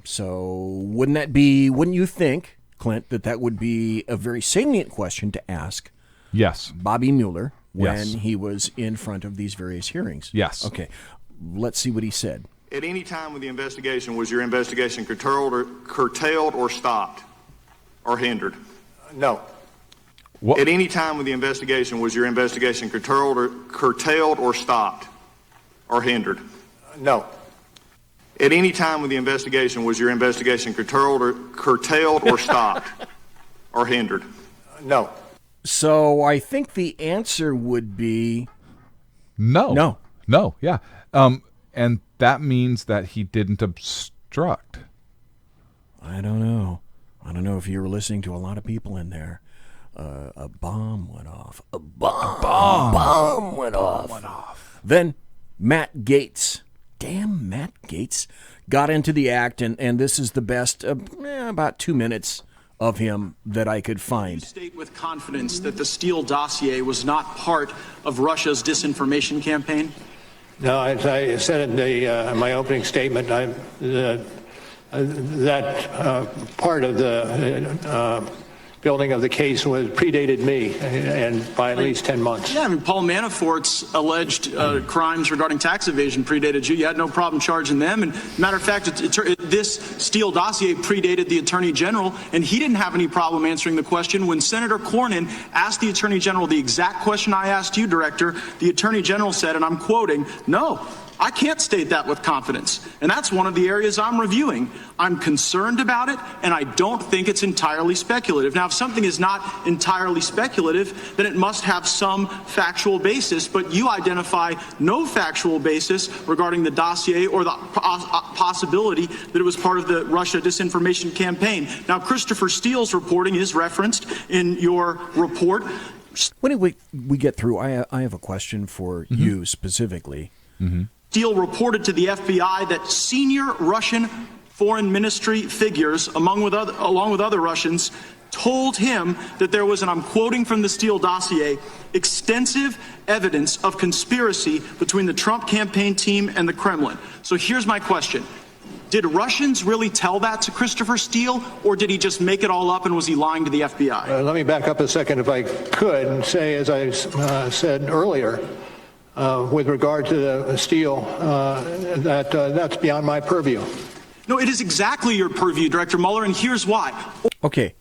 So wouldn't you think, Clint, that would be a very salient question to ask? Yes. Bobby Mueller when he was in front of these various hearings? Yes. Okay. Let's see what he said. At any time with the investigation, was your investigation curtailed or stopped or hindered? No. What? At any time with the investigation, was your investigation curtailed or stopped or hindered? No. At any time with the investigation, was your investigation curtailed or stopped or hindered? No. So I think the answer would be no. No, yeah. And that means that he didn't obstruct. I don't know. I don't know if you were listening to a lot of people in there. A bomb went off. A bomb went off. Then Matt Gaetz. Damn, Matt Gaetz got into the act, and this is the best, about 2 minutes of him that I could find. You state with confidence that the Steele dossier was not part of Russia's disinformation campaign? No, as I said in my opening statement, that part of the building of the case predated me, and by at least 10 months. Yeah, I mean, Paul Manafort's alleged crimes regarding tax evasion predated you. You had no problem charging them. And matter of fact, this Steele dossier predated the Attorney General, and he didn't have any problem answering the question. When Senator Cornyn asked the Attorney General the exact question I asked you, Director, the Attorney General said, and I'm quoting, "No, I can't state that with confidence." And that's one of the areas I'm reviewing. I'm concerned about it, and I don't think it's entirely speculative. Now, if something is not entirely speculative, then it must have some factual basis, but you identify no factual basis regarding the dossier or the possibility that it was part of the Russia disinformation campaign. Now, Christopher Steele's reporting is referenced in your report. When we get through, I have a question for you specifically. Steele reported to the FBI that senior Russian foreign ministry figures, along with other Russians, told him that there was, and I'm quoting from the Steele dossier, extensive evidence of conspiracy between the Trump campaign team and the Kremlin. So here's my question. Did Russians really tell that to Christopher Steele, or did he just make it all up, and was he lying to the FBI? Let me back up a second, if I could, and say, as I said earlier, with regard to the Steele, that's beyond my purview. No, it is exactly your purview, Director Mueller, and here's why. Okay.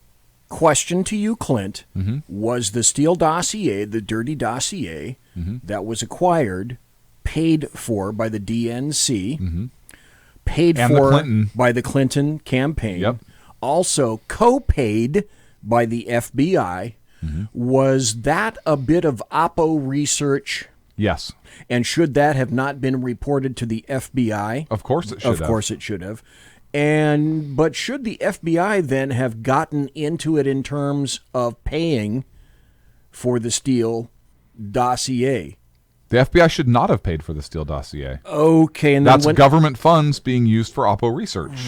Question to you, Clint. Was the Steele dossier, the dirty dossier that was acquired, paid for by the DNC, paid for by the Clinton campaign, also co-paid by the FBI? Was that a bit of Oppo research? Yes. And should that have not been reported to the FBI? Of course it should have. Of course it should have. But should the FBI then have gotten into it in terms of paying for the Steele dossier? The FBI should not have paid for the Steele dossier. Okay, and that's government funds being used for Oppo research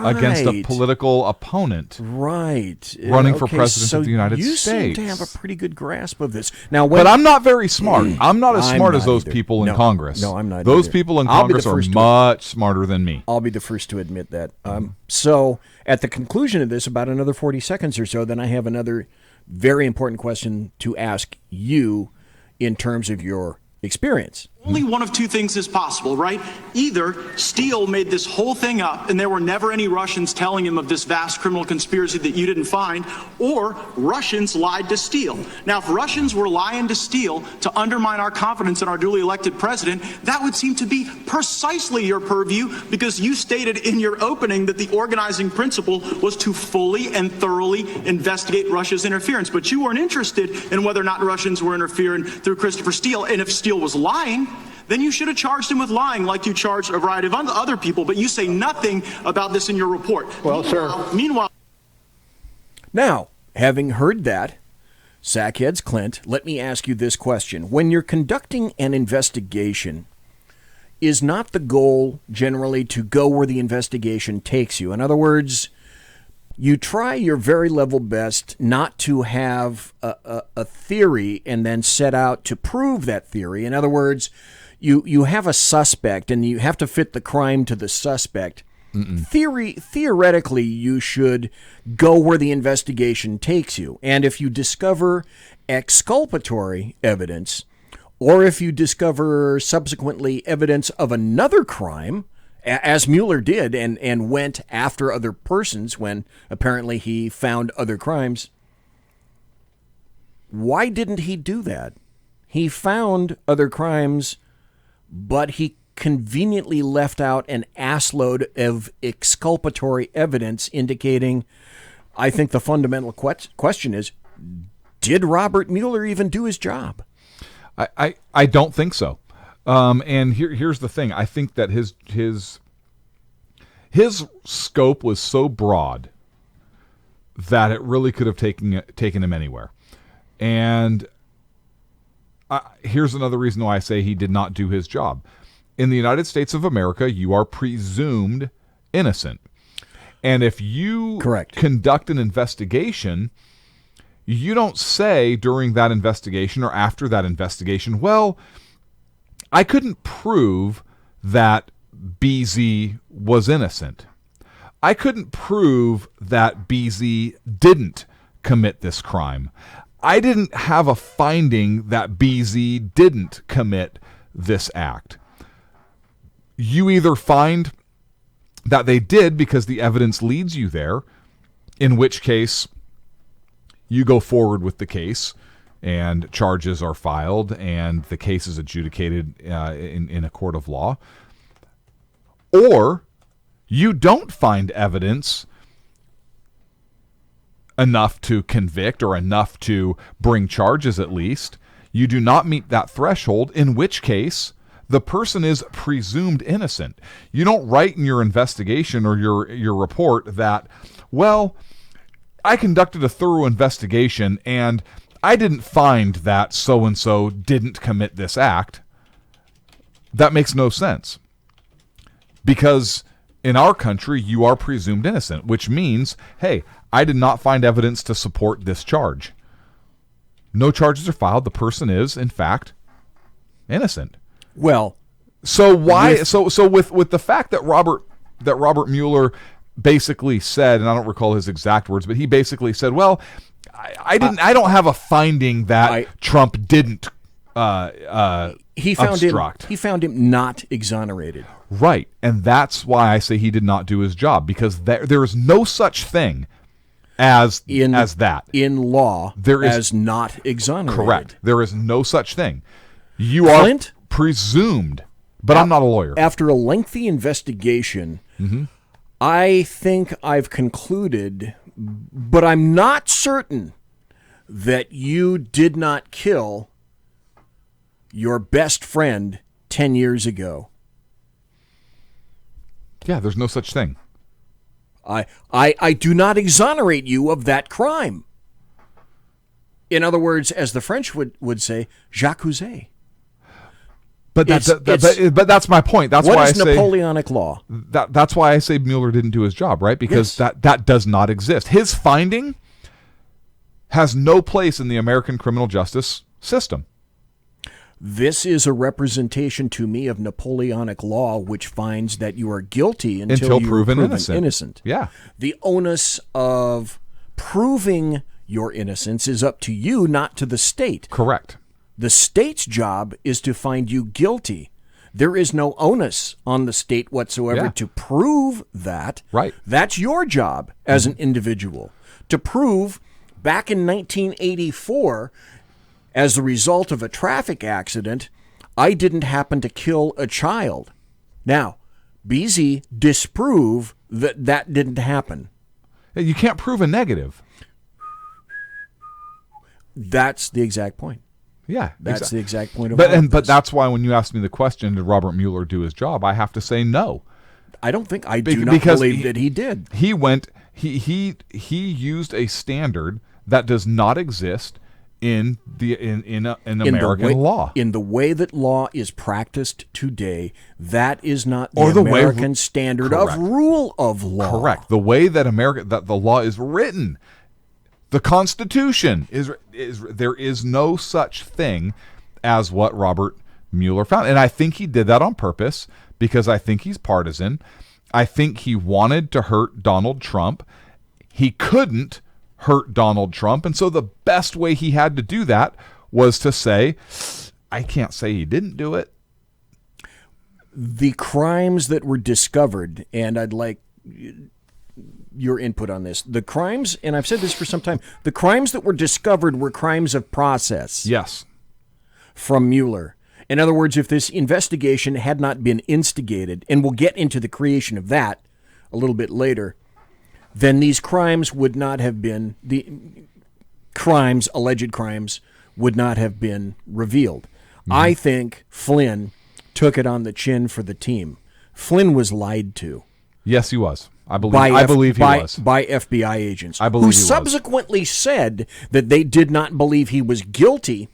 against a political opponent. Right, running for president of the United States. You seem to have a pretty good grasp of this. Now, but I'm not very smart. I'm not as smart as those people in Congress. No, I'm not. Those people in Congress are much smarter than me. I'll be the first to admit that. So, at the conclusion of this, about another 40 seconds or so, then I have another very important question to ask you in terms of your experience. Only one of two things is possible, right? Either Steele made this whole thing up and there were never any Russians telling him of this vast criminal conspiracy that you didn't find, or Russians lied to Steele. Now, if Russians were lying to Steele to undermine our confidence in our duly elected president, that would seem to be precisely your purview, because you stated in your opening that the organizing principle was to fully and thoroughly investigate Russia's interference. But you weren't interested in whether or not Russians were interfering through Christopher Steele. And if Steele was lying, then you should have charged him with lying like you charged a variety of other people, but you say nothing about this in your report. Well, sir. Meanwhile. Now, having heard that, Sackheads Clint, let me ask you this question. When you're conducting an investigation, is not the goal generally to go where the investigation takes you? In other words, you try your very level best not to have a theory and then set out to prove that theory. In other words, you have a suspect and you have to fit the crime to the suspect. Theoretically, you should go where the investigation takes you. And if you discover exculpatory evidence, or if you discover subsequently evidence of another crime, as Mueller did and went after other persons when apparently he found other crimes, why didn't he do that? He found other crimes, but he conveniently left out an assload of exculpatory evidence indicating, I think the fundamental question is, did Robert Mueller even do his job? I don't think so. And here's the thing. I think that his scope was so broad that it really could have taken him anywhere. And here's another reason why I say he did not do his job. In the United States of America, you are presumed innocent. And if you conduct an investigation, you don't say during that investigation or after that investigation, well, I couldn't prove that BZ was innocent. I couldn't prove that BZ didn't commit this crime. I didn't have a finding that BZ didn't commit this act. You either find that they did because the evidence leads you there, in which case you go forward with the case and charges are filed and the case is adjudicated in a court of law, or you don't find evidence enough to convict or enough to bring charges at least. You do not meet that threshold, in which case the person is presumed innocent. You don't write in your investigation or your report that, well, I conducted a thorough investigation and I didn't find that so-and-so didn't commit this act. That makes no sense. Because in our country, you are presumed innocent, which means, hey, I did not find evidence to support this charge. No charges are filed. The person is, in fact, innocent. Well, so why? With the fact that Robert Mueller basically said, and I don't recall his exact words, but he basically said, well, I don't have a finding that Trump didn't obstruct. He found him not exonerated. Right, and that's why I say he did not do his job, because there is no such thing as that in law. There is as not exonerated. Correct. There is no such thing. You are presumed, but I'm not a lawyer. After a lengthy investigation, I think I've concluded, but I'm not certain, that you did not kill your best friend 10 years ago. Yeah, there's no such thing. I do not exonerate you of that crime. In other words, as the French would say, j'accuse. But that's my point. That's why I say Napoleonic law. That's why I say Mueller didn't do his job, right? Because that does not exist. His finding has no place in the American criminal justice system. This is a representation to me of Napoleonic law, which finds that you are guilty until proven innocent. Yeah. The onus of proving your innocence is up to you, not to the state. Correct. The state's job is to find you guilty. There is no onus on the state whatsoever to prove that. Right. That's your job as an individual. To prove back in 1984, as a result of a traffic accident, I didn't happen to kill a child. Now, BZ disprove that didn't happen. You can't prove a negative. That's the exact point. Yeah, That's the exact point of but all of but this. that's why when you ask me the question, did Robert Mueller do his job? I have to say no. I don't think I do not believe that he did. He went. He used a standard that does not exist in American law. In the way that law is practiced today, that is not the Or the way American standard of correct. rule of law. Correct. The way that the law is written, the Constitution is there is no such thing as what Robert Mueller found, and I think he did that on purpose because I think he's partisan. I think he wanted to hurt Donald Trump. He couldn't hurt Donald Trump, and so the best way he had to do that was to say, I can't say he didn't do it. The crimes that were discovered, and I'd like your input on this. The crimes, and I've said this for some time, the crimes that were discovered were crimes of process. Yes. From Mueller. In other words, if this investigation had not been instigated, and we'll get into the creation of that a little bit later, then these crimes would not have been, alleged crimes, would not have been revealed. Mm-hmm. I think Flynn took it on the chin for the team. Flynn was lied to. Yes, he was. I believe he was. By FBI agents. I believe who he was. Subsequently said that they did not believe he was guilty,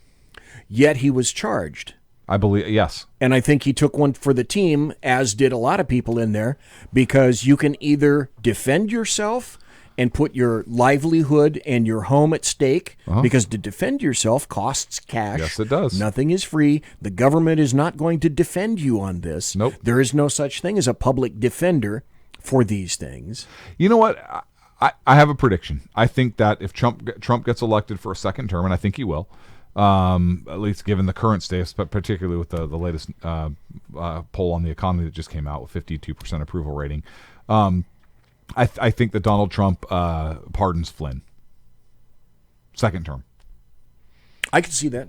yet he was charged. I believe, yes. And I think he took one for the team, as did a lot of people in there, because you can either defend yourself and put your livelihood and your home at stake, because to defend yourself costs cash. Yes, it does. Nothing is free. The government is not going to defend you on this. Nope. There is no such thing as a public defender for these things. You know what? I have a prediction. I think that if Trump gets elected for a second term, and I think he will, at least given the current status, but particularly with the latest poll on the economy that just came out with 52% approval rating, I think that Donald Trump pardons Flynn. Second term. I could see that.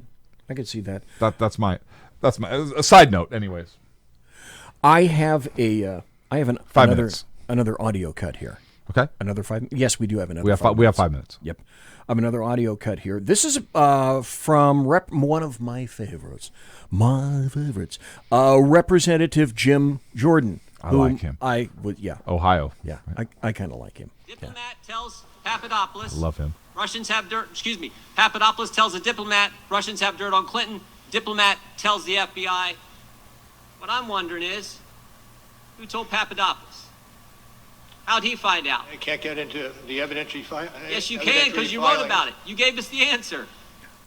That's my a side note. Anyways, I have another audio cut here. Okay. Another 5. Yes, we do have another. We have 5 minutes. Yep. I have another audio cut here. This is from one of my favorites. Representative Jim Jordan. I like him. Ohio. Yeah, I kind of like him. Diplomat tells Papadopoulos. I love him. Russians have dirt. Papadopoulos tells a diplomat Russians have dirt on Clinton. Diplomat tells the FBI. What I'm wondering is, who told Papadopoulos? How'd he find out? I can't get into the evidentiary fight. Yes, you can, because you wrote about it. You gave us the answer.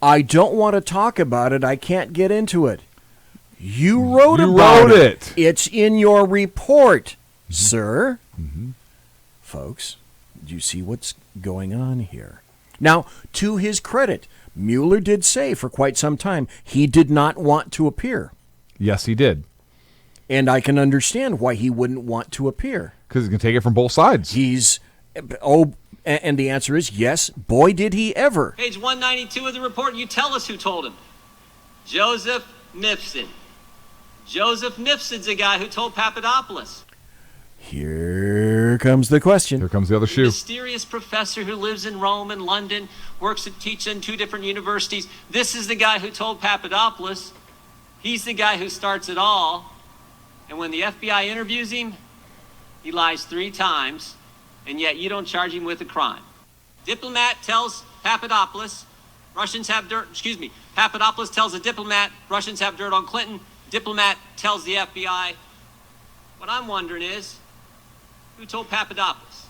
I don't want to talk about it. I can't get into it. You wrote about it. It's in your report, sir. Mm-hmm. Folks, do you see what's going on here? Now, to his credit, Mueller did say for quite some time he did not want to appear. Yes, he did. And I can understand why he wouldn't want to appear. Because he can take it from both sides. And the answer is yes. Boy, did he ever. Page 192 of the report, you tell us who told him. Joseph Nipson. Joseph Nipson's the guy who told Papadopoulos. Here comes the question. Here comes the other shoe. Mysterious professor who lives in Rome and London, teaches in 2 different universities. This is the guy who told Papadopoulos. He's the guy who starts it all. And when the FBI interviews him, he lies 3 times, and yet you don't charge him with a crime. Diplomat tells Papadopoulos Russians have dirt. Papadopoulos tells a diplomat Russians have dirt on Clinton. Diplomat tells the FBI. What I'm wondering is, who told Papadopoulos?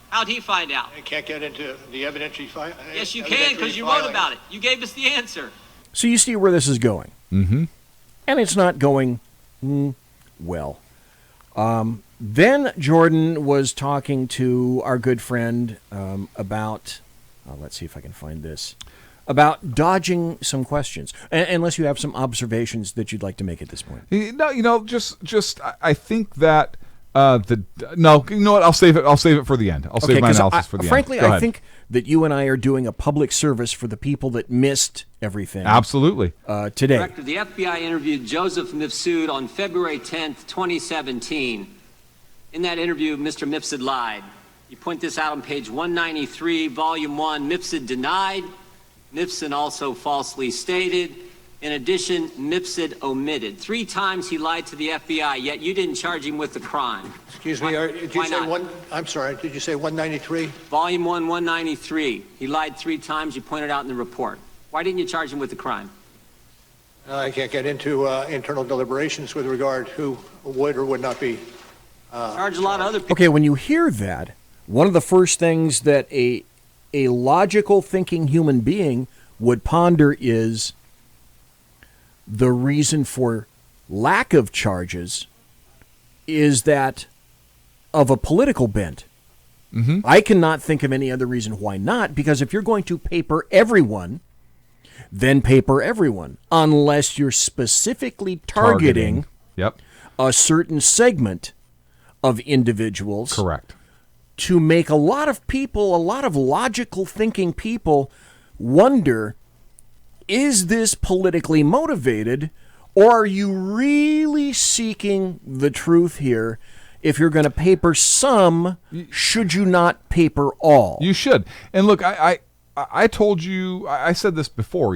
How'd he find out? I can't get into the evidentiary fight. Yes, you can, because you wrote about it. You gave us the answer. So you see where this is going. Mm-hmm. And it's not going well. Then Jordan was talking to our good friend about, let's see if I can find this, about dodging some questions. Unless you have some observations that you'd like to make at this point. No, just I think that you know what? I'll save it for the end. I'll save my analysis for the frankly, end. Frankly, I think that you and I are doing a public service for the people that missed everything. Absolutely. Today. Director, the FBI interviewed Joseph Mifsud on February 10th, 2017. In that interview, Mr. Mifsud lied. You point this out on page 193, volume 1. Mifsud denied Nipson also falsely stated. In addition, Nipson omitted. 3 times he lied to the FBI, yet you didn't charge him with the crime. Excuse me, did you say one? I'm sorry, did you say 193? Volume 1, 193. He lied 3 times. You pointed out in the report. Why didn't you charge him with the crime? I can't get into internal deliberations with regard who would or would not be. Charge a lot of other people. Okay, when you hear that, one of the first things that a logical thinking human being would ponder is the reason for lack of charges is that of a political bent. Mm-hmm. I cannot think of any other reason why not, because if you're going to paper everyone, then paper everyone, unless you're specifically targeting. Yep. A certain segment of individuals. Correct. To make a lot of people, a lot of logical thinking people wonder, is this politically motivated, or are you really seeking the truth here? If you're going to paper some, should you not paper all? You should. And look, I told you, I said this before,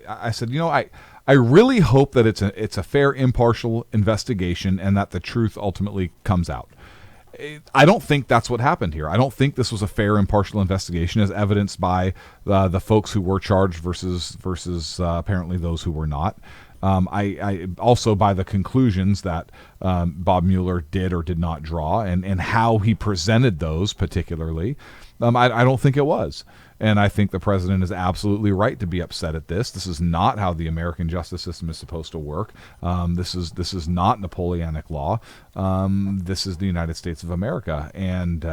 I said, I really hope that it's a fair, impartial investigation and that the truth ultimately comes out. I don't think that's what happened here. I don't think this was a fair, impartial investigation, as evidenced by the folks who were charged versus apparently those who were not. I also by the conclusions that Bob Mueller did or did not draw, and how he presented those particularly. I don't think it was. And I think the president is absolutely right to be upset at this. This is not how the American justice system is supposed to work. This is not Napoleonic law. This is the United States of America. And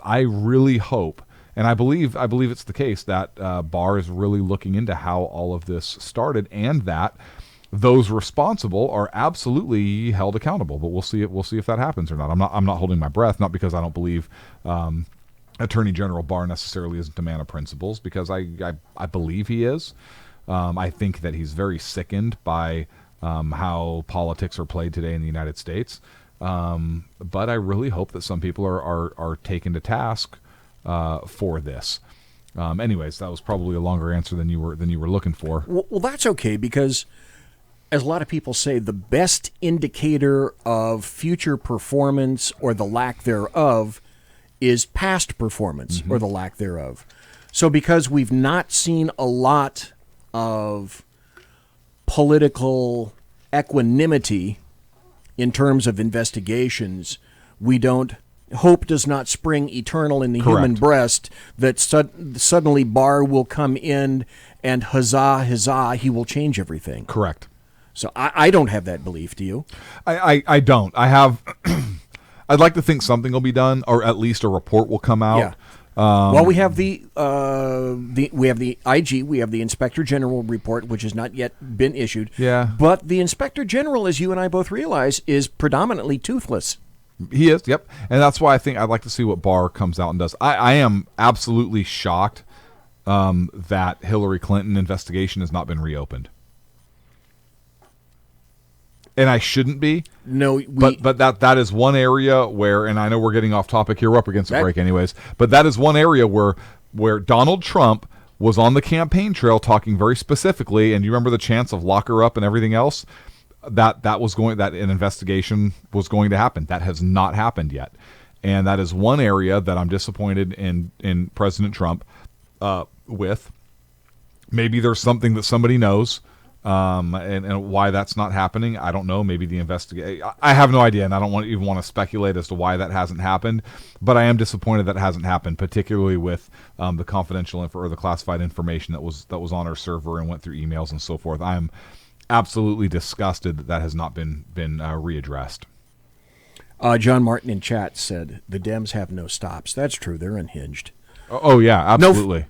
I really hope, and I believe it's the case, that Barr is really looking into how all of this started, and that those responsible are absolutely held accountable. But we'll see if that happens or not. I'm not holding my breath, not because I don't believe Attorney General Barr necessarily isn't a man of principles, because I believe he is. I think that he's very sickened by how politics are played today in the United States. But I really hope that some people are taken to task for this. Anyways, that was probably a longer answer than you were looking for. Well, that's okay, because as a lot of people say, the best indicator of future performance or the lack thereof is past performance, or the lack thereof. So because we've not seen a lot of political equanimity in terms of investigations, we don't, hope does not spring eternal in the human breast that suddenly Barr will come in and huzzah, he will change everything. Correct. So I don't have that belief, do you? I don't. I have... I'd like to think something will be done, or at least a report will come out. Yeah. Well, we have the IG, we have the Inspector General report, which has not yet been issued. Yeah. But the Inspector General, as you and I both realize, is predominantly toothless. He is, yep. And that's why I think I'd like to see what Barr comes out and does. I am absolutely shocked that Hillary Clinton investigation has not been reopened. And I shouldn't be. No, but that is one area where, and I know we're getting off topic here, we're up against a break anyways, but that is one area where Donald Trump was on the campaign trail talking very specifically, and you remember the chance of lock her up and everything else, that an investigation was going to happen. That has not happened yet. And that is one area that I'm disappointed in President Trump with. Maybe there's something that somebody knows. And why that's not happening, I don't know. Maybe the investigation. I have no idea, and I don't even want to speculate as to why that hasn't happened. But I am disappointed that it hasn't happened, particularly with the confidential or the classified information that was on our server and went through emails and so forth. I am absolutely disgusted that has not been readdressed. John Martin in chat said the Dems have no stops. That's true. They're unhinged. Oh yeah, absolutely.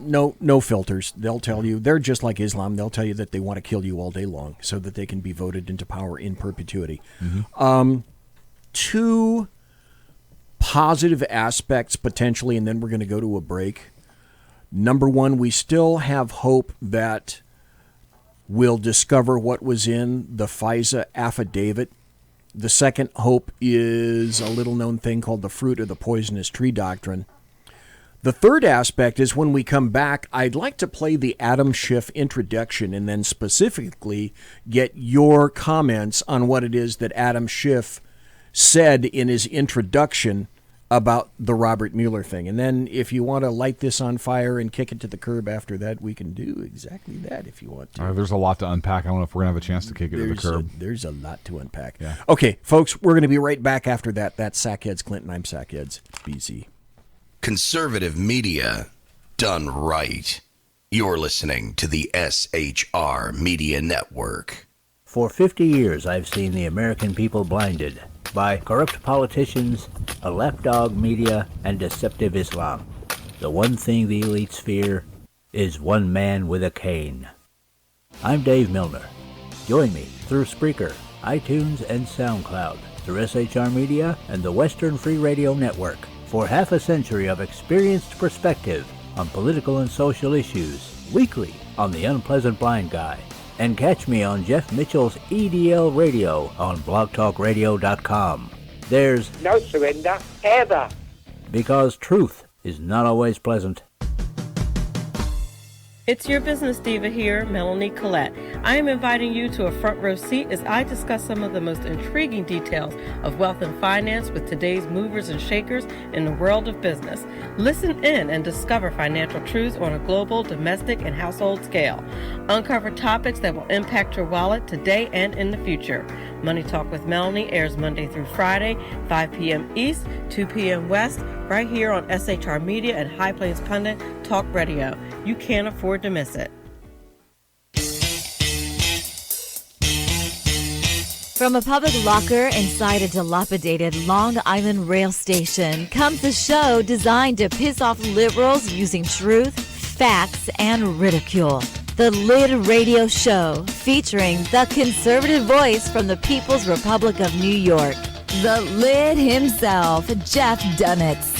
No filters. They'll tell you, they're just like Islam. They'll tell you that they want to kill you all day long so that they can be voted into power in perpetuity. Two positive aspects potentially, and then we're going to go to a break. Number one, we still have hope that we'll discover what was in the FISA affidavit. The second hope is a little known thing called the fruit of the poisonous tree doctrine. The third aspect is when we come back, I'd like to play the Adam Schiff introduction and then specifically get your comments on what it is that Adam Schiff said in his introduction about the Robert Mueller thing. And then if you want to light this on fire and kick it to the curb after that, we can do exactly that if you want to. There's a lot to unpack. I don't know if we're going to have a chance to kick it to the curb. There's a lot to unpack. Yeah. Okay, folks, we're going to be right back after that. That's Sackheads Clinton. I'm Sackheads BZ. Conservative media done right. You're listening to the SHR Media Network. For 50 years, I've seen the American people blinded by corrupt politicians, a lapdog media, and deceptive Islam. The one thing the elites fear is one man with a cane. I'm Dave Milner. Join me through Spreaker, iTunes, and SoundCloud, through SHR Media and the Western Free Radio Network, for half a century of experienced perspective on political and social issues, weekly on The Unpleasant Blind Guy. And catch me on Jeff Mitchell's EDL Radio on blogtalkradio.com. There's no surrender, ever. Because truth is not always pleasant. It's your business diva here, Melanie Collette. I am inviting you to a front row seat as I discuss some of the most intriguing details of wealth and finance with today's movers and shakers in the world of business. Listen in and discover financial truths on a global, domestic, and household scale. Uncover topics that will impact your wallet today and in the future. Money Talk with Melanie airs Monday through Friday, 5 p.m. East, 2 p.m. West, right here on SHR Media and High Plains Pundit Talk Radio. You can't afford to miss it. From a public locker inside a dilapidated Long Island rail station comes a show designed to piss off liberals using truth, facts, and ridicule. The Lid Radio Show, featuring the conservative voice from the People's Republic of New York, the Lid himself, Jeff Dunitz.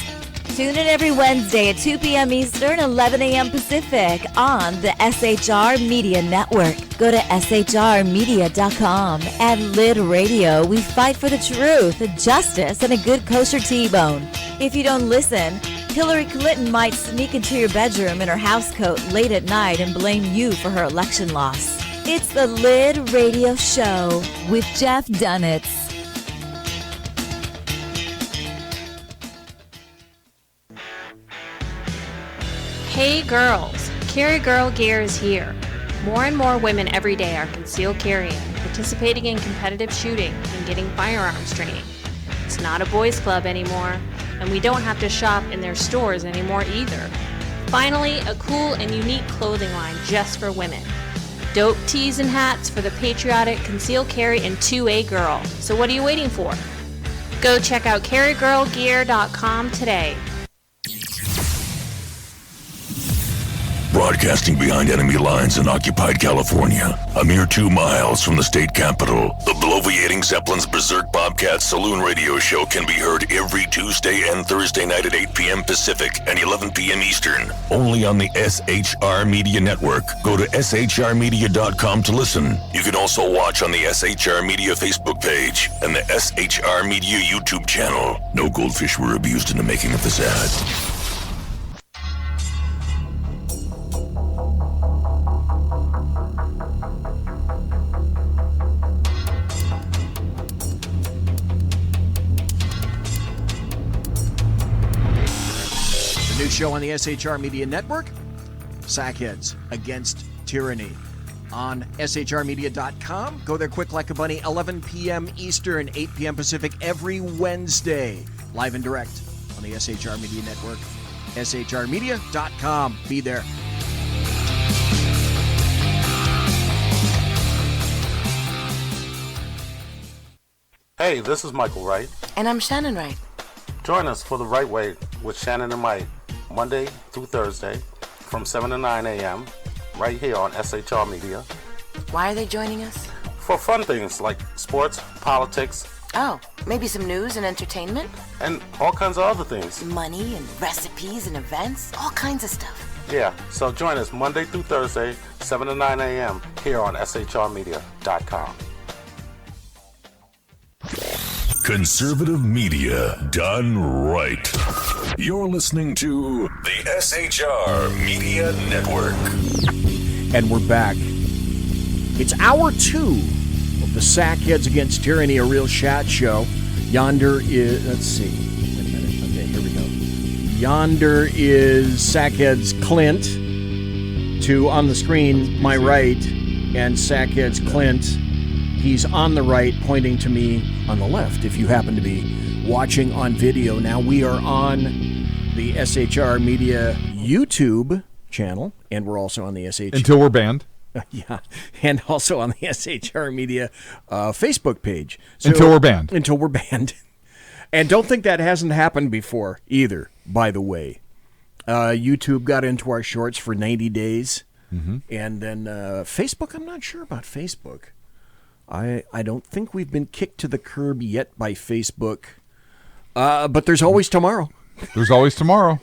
Tune in every Wednesday at 2 p.m. Eastern, 11 a.m. Pacific on the SHR Media Network. Go to shrmedia.com. At Lid Radio, we fight for the truth, justice, and a good kosher T-bone. If you don't listen, Hillary Clinton might sneak into your bedroom in her housecoat late at night and blame you for her election loss. It's the Lid Radio Show with Jeff Dunitz. Hey girls, Carry Girl Gear is here. More and more women every day are concealed carrying, participating in competitive shooting, and getting firearms training. It's not a boys' club anymore, and we don't have to shop in their stores anymore either. Finally, a cool and unique clothing line just for women. Dope tees and hats for the patriotic concealed carry and 2A girl. So what are you waiting for? Go check out carrygirlgear.com today. Broadcasting behind enemy lines in occupied California, a mere 2 miles from the state capitol, the bloviating Zeppelin's Berserk Bobcat Saloon Radio Show can be heard every Tuesday and Thursday night at 8 p.m. Pacific and 11 p.m. Eastern, only on the SHR Media Network. Go to shrmedia.com to listen. You can also watch on the SHR Media Facebook page and the SHR Media YouTube channel. No goldfish were abused in the making of this ad. New show on the SHR Media Network, Sackheads Against Tyranny. On shrmedia.com. Go there quick like a bunny, 11 p.m. Eastern, 8 p.m. Pacific, every Wednesday. Live and direct on the SHR Media Network. shrmedia.com. Be there. Hey, this is Michael Wright. And I'm Shannon Wright. Join us for The Right Way with Shannon and Mike, Monday through Thursday from 7 to 9 a.m. right here on SHR Media. Why are they joining us? For fun things like sports, politics. Oh, maybe some news and entertainment? And all kinds of other things. Money and recipes and events, all kinds of stuff. Yeah, so join us Monday through Thursday, 7 to 9 a.m. here on shrmedia.com. Conservative media done right. You're listening to the SHR Media Network. And we're back. It's hour 2 of the Sackheads Against Tyranny, a real chat show. Yonder is, let's see. Wait a minute. Okay, here we go. Yonder is Sackheads Clint. To on the screen, my right, and Sackheads Clint. He's on the right, pointing to me on the left, if you happen to be watching on video. Now, we are on the SHR Media YouTube channel, and we're also on the SHR... Until we're banned. Yeah, and also on the SHR Media Facebook page. So, until we're banned. Until we're banned. And don't think that hasn't happened before either, by the way. YouTube got into our shorts for 90 days. Mm-hmm. And then Facebook, I'm not sure about Facebook. I don't think we've been kicked to the curb yet by Facebook. But there's always tomorrow. There's always tomorrow.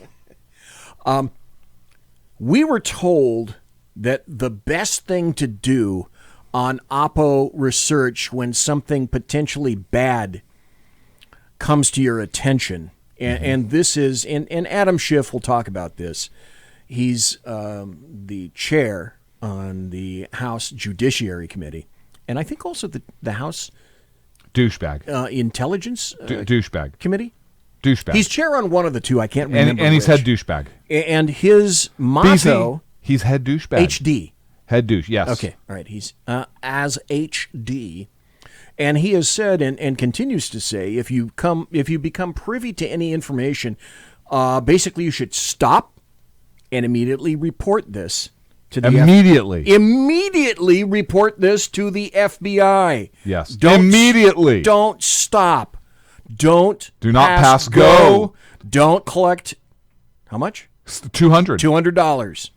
We were told that the best thing to do on Oppo research when something potentially bad comes to your attention, and this is, and Adam Schiff will talk about this. He's the chair on the House Judiciary Committee, and I think also the House douchebag Intelligence douchebag Committee. Douchebag. He's chair on one of the two. I can't remember. And he's which. head douchebag. And his motto. He's head douchebag. HD. Head douche. Yes. Okay. All right. He's as HD, and he has said and continues to say, if you become privy to any information, basically you should stop and immediately report this to the immediately report this to the FBI. Yes. Immediately. Don't stop. Do not pass go. Don't collect. How much? $200.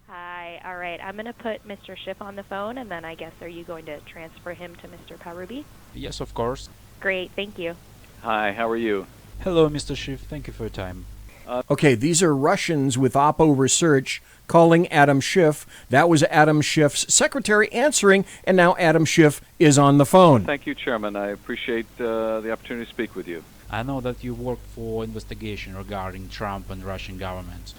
Hi. All right. I'm going to put Mr. Schiff on the phone, and then I guess, are you going to transfer him to Mr. Parubi? Yes, of course. Great. Thank you. Hi. How are you? Hello, Mr. Schiff. Thank you for your time. Okay, these are Russians with Oppo Research calling Adam Schiff. That was Adam Schiff's secretary answering, and now Adam Schiff is on the phone. Thank you, Chairman. I appreciate the opportunity to speak with you. I know that you work for investigation regarding Trump and Russian government.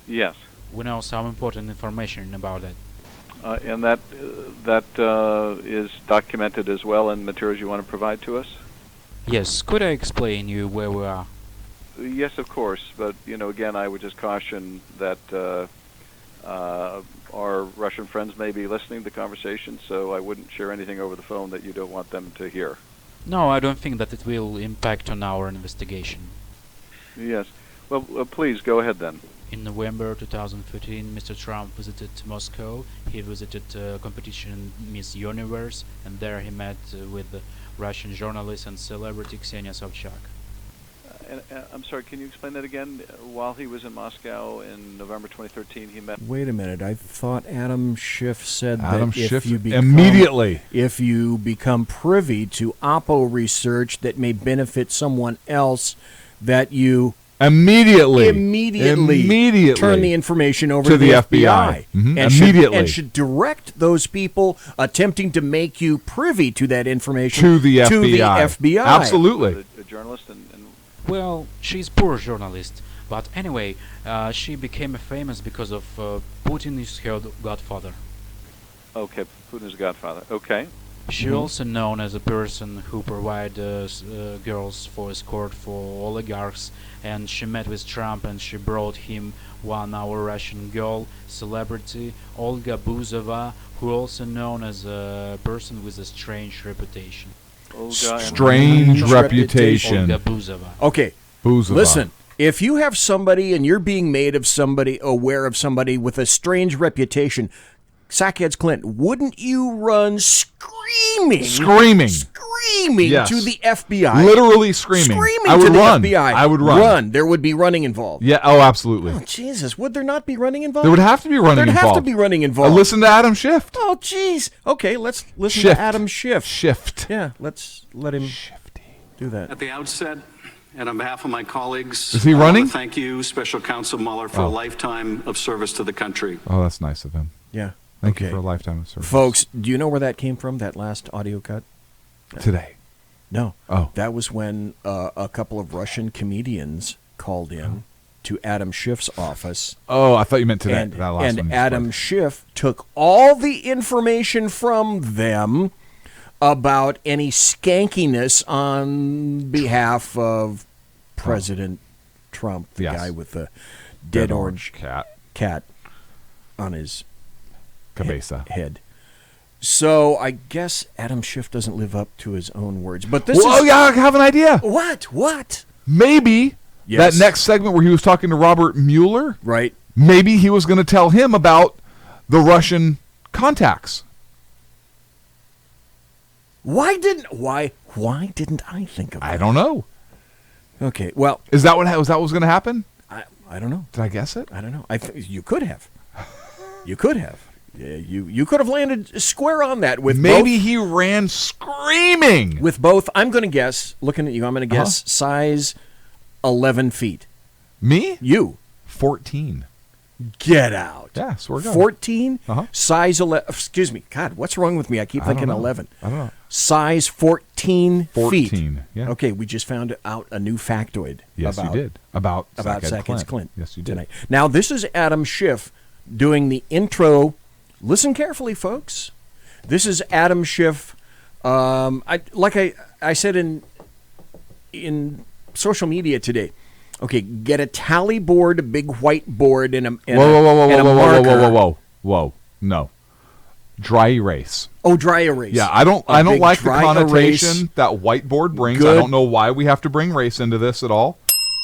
Yes. We know some important information about that. And that is documented as well in materials you want to provide to us? Yes. Could I explain you where we are? Yes, of course. But, again, I would just caution that our Russian friends may be listening to the conversation, so I wouldn't share anything over the phone that you don't want them to hear. No, I don't think that it will impact on our investigation. Yes. Well, please, go ahead then. In November 2013, Mr. Trump visited Moscow. He visited competition Miss Universe, and there he met with Russian journalist and celebrity Ksenia Sobchak. I'm sorry, can you explain that again? While he was in Moscow in November 2013, he met... Wait a minute. I thought Adam Schiff said Adam that Schiff if you become, immediately. If you become privy to Oppo research that may benefit someone else, that you... Immediately turn the information over to the FBI. Mm-hmm. And Immediately. should direct those people attempting to make you privy to that information to the FBI. Absolutely. A journalist and... Well, she's poor journalist, but anyway, she became famous because of Putin is her godfather. Okay, Putin's godfather. Okay. She also known as a person who provides girls for escort for oligarchs, and she met with Trump and she brought him our Russian girl, celebrity Olga Buzova, who also known as a person with a strange reputation. Strange reputation. Olga Buzova. Okay, Buzova. Listen, if you have somebody and you're being made of somebody, aware of somebody with a strange reputation, Sackheads Clint, wouldn't you run screaming yes. to the FBI? Literally screaming. I would to the run. FBI. I would run. There would be running involved. Yeah. Oh, absolutely. Oh, Jesus. Would there not be running involved? There would have to be running involved. involved. There'd have to be running involved. Listen to Adam Schiff. Oh, jeez. Okay, let's listen to Adam Schiff. Yeah, let's let him do that. At the outset, and on behalf of my colleagues, is he running? I want to thank you, Special Counsel Mueller, for a lifetime of service to the country. Oh, that's nice of him. Yeah. Thank you for a lifetime of service. Folks, do you know where that came from, that last audio cut? Today. No. Oh. That was when a couple of Russian comedians called in to Adam Schiff's office. Oh, I thought you meant today. And, that last one and you Adam spoke. Schiff took all the information from them about any skankiness on behalf of President Trump, the guy with the dead orange cat on his cabeza head. So I guess Adam Schiff doesn't live up to his own words. But this Well, is... yeah, I have an idea. What? Maybe that next segment where he was talking to Robert Mueller, right? Maybe he was going to tell him about the Russian contacts. Why didn't I think of that? I don't know. Okay, well, was that what was going to happen? I don't know. Did I guess it? I don't know. You could have. You could have. You could have landed square on that with maybe he ran screaming with both. I'm going to guess. Looking at you, I'm going to guess size 11 feet. Me? You 14. Get out. Yeah, swear to God. 14. Size 11. Excuse me. God, what's wrong with me? I keep thinking 11. I don't know. Size 14 feet. 14. Yeah. Okay, we just found out a new factoid. Yes, about, you did about Sackhead's Clint. Yes, you did. Tonight. Now this is Adam Schiff doing the intro. Listen carefully, folks. This is Adam Schiff. I said in social media today. Okay, get a tally board, a big white board, and a whoa, no, dry erase. Oh, dry erase. Yeah, I don't like the connotation erase. that whiteboard brings. Good. I don't know why we have to bring race into this at all.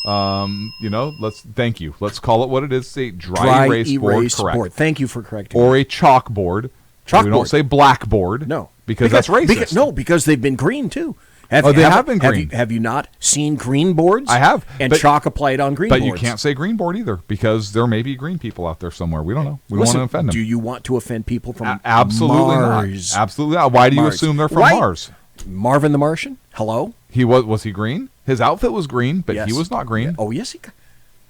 Thank you. Let's call it what it is. Say dry erase board. Correct. Thank you for correcting. Or a chalkboard. We don't say blackboard. No, because that's racist. Because they've been green too. They have been green. Have you not seen green boards? I have. And chalk applied on green boards. But you can't say green board either because there may be green people out there somewhere. We don't know. We don't want to offend them. Do you want to offend people from Absolutely Mars? Not. Absolutely not. Why do you assume they're from Mars? Marvin the Martian? Hello? Was he green? His outfit was green, but Yes. he was not green. Oh, yes.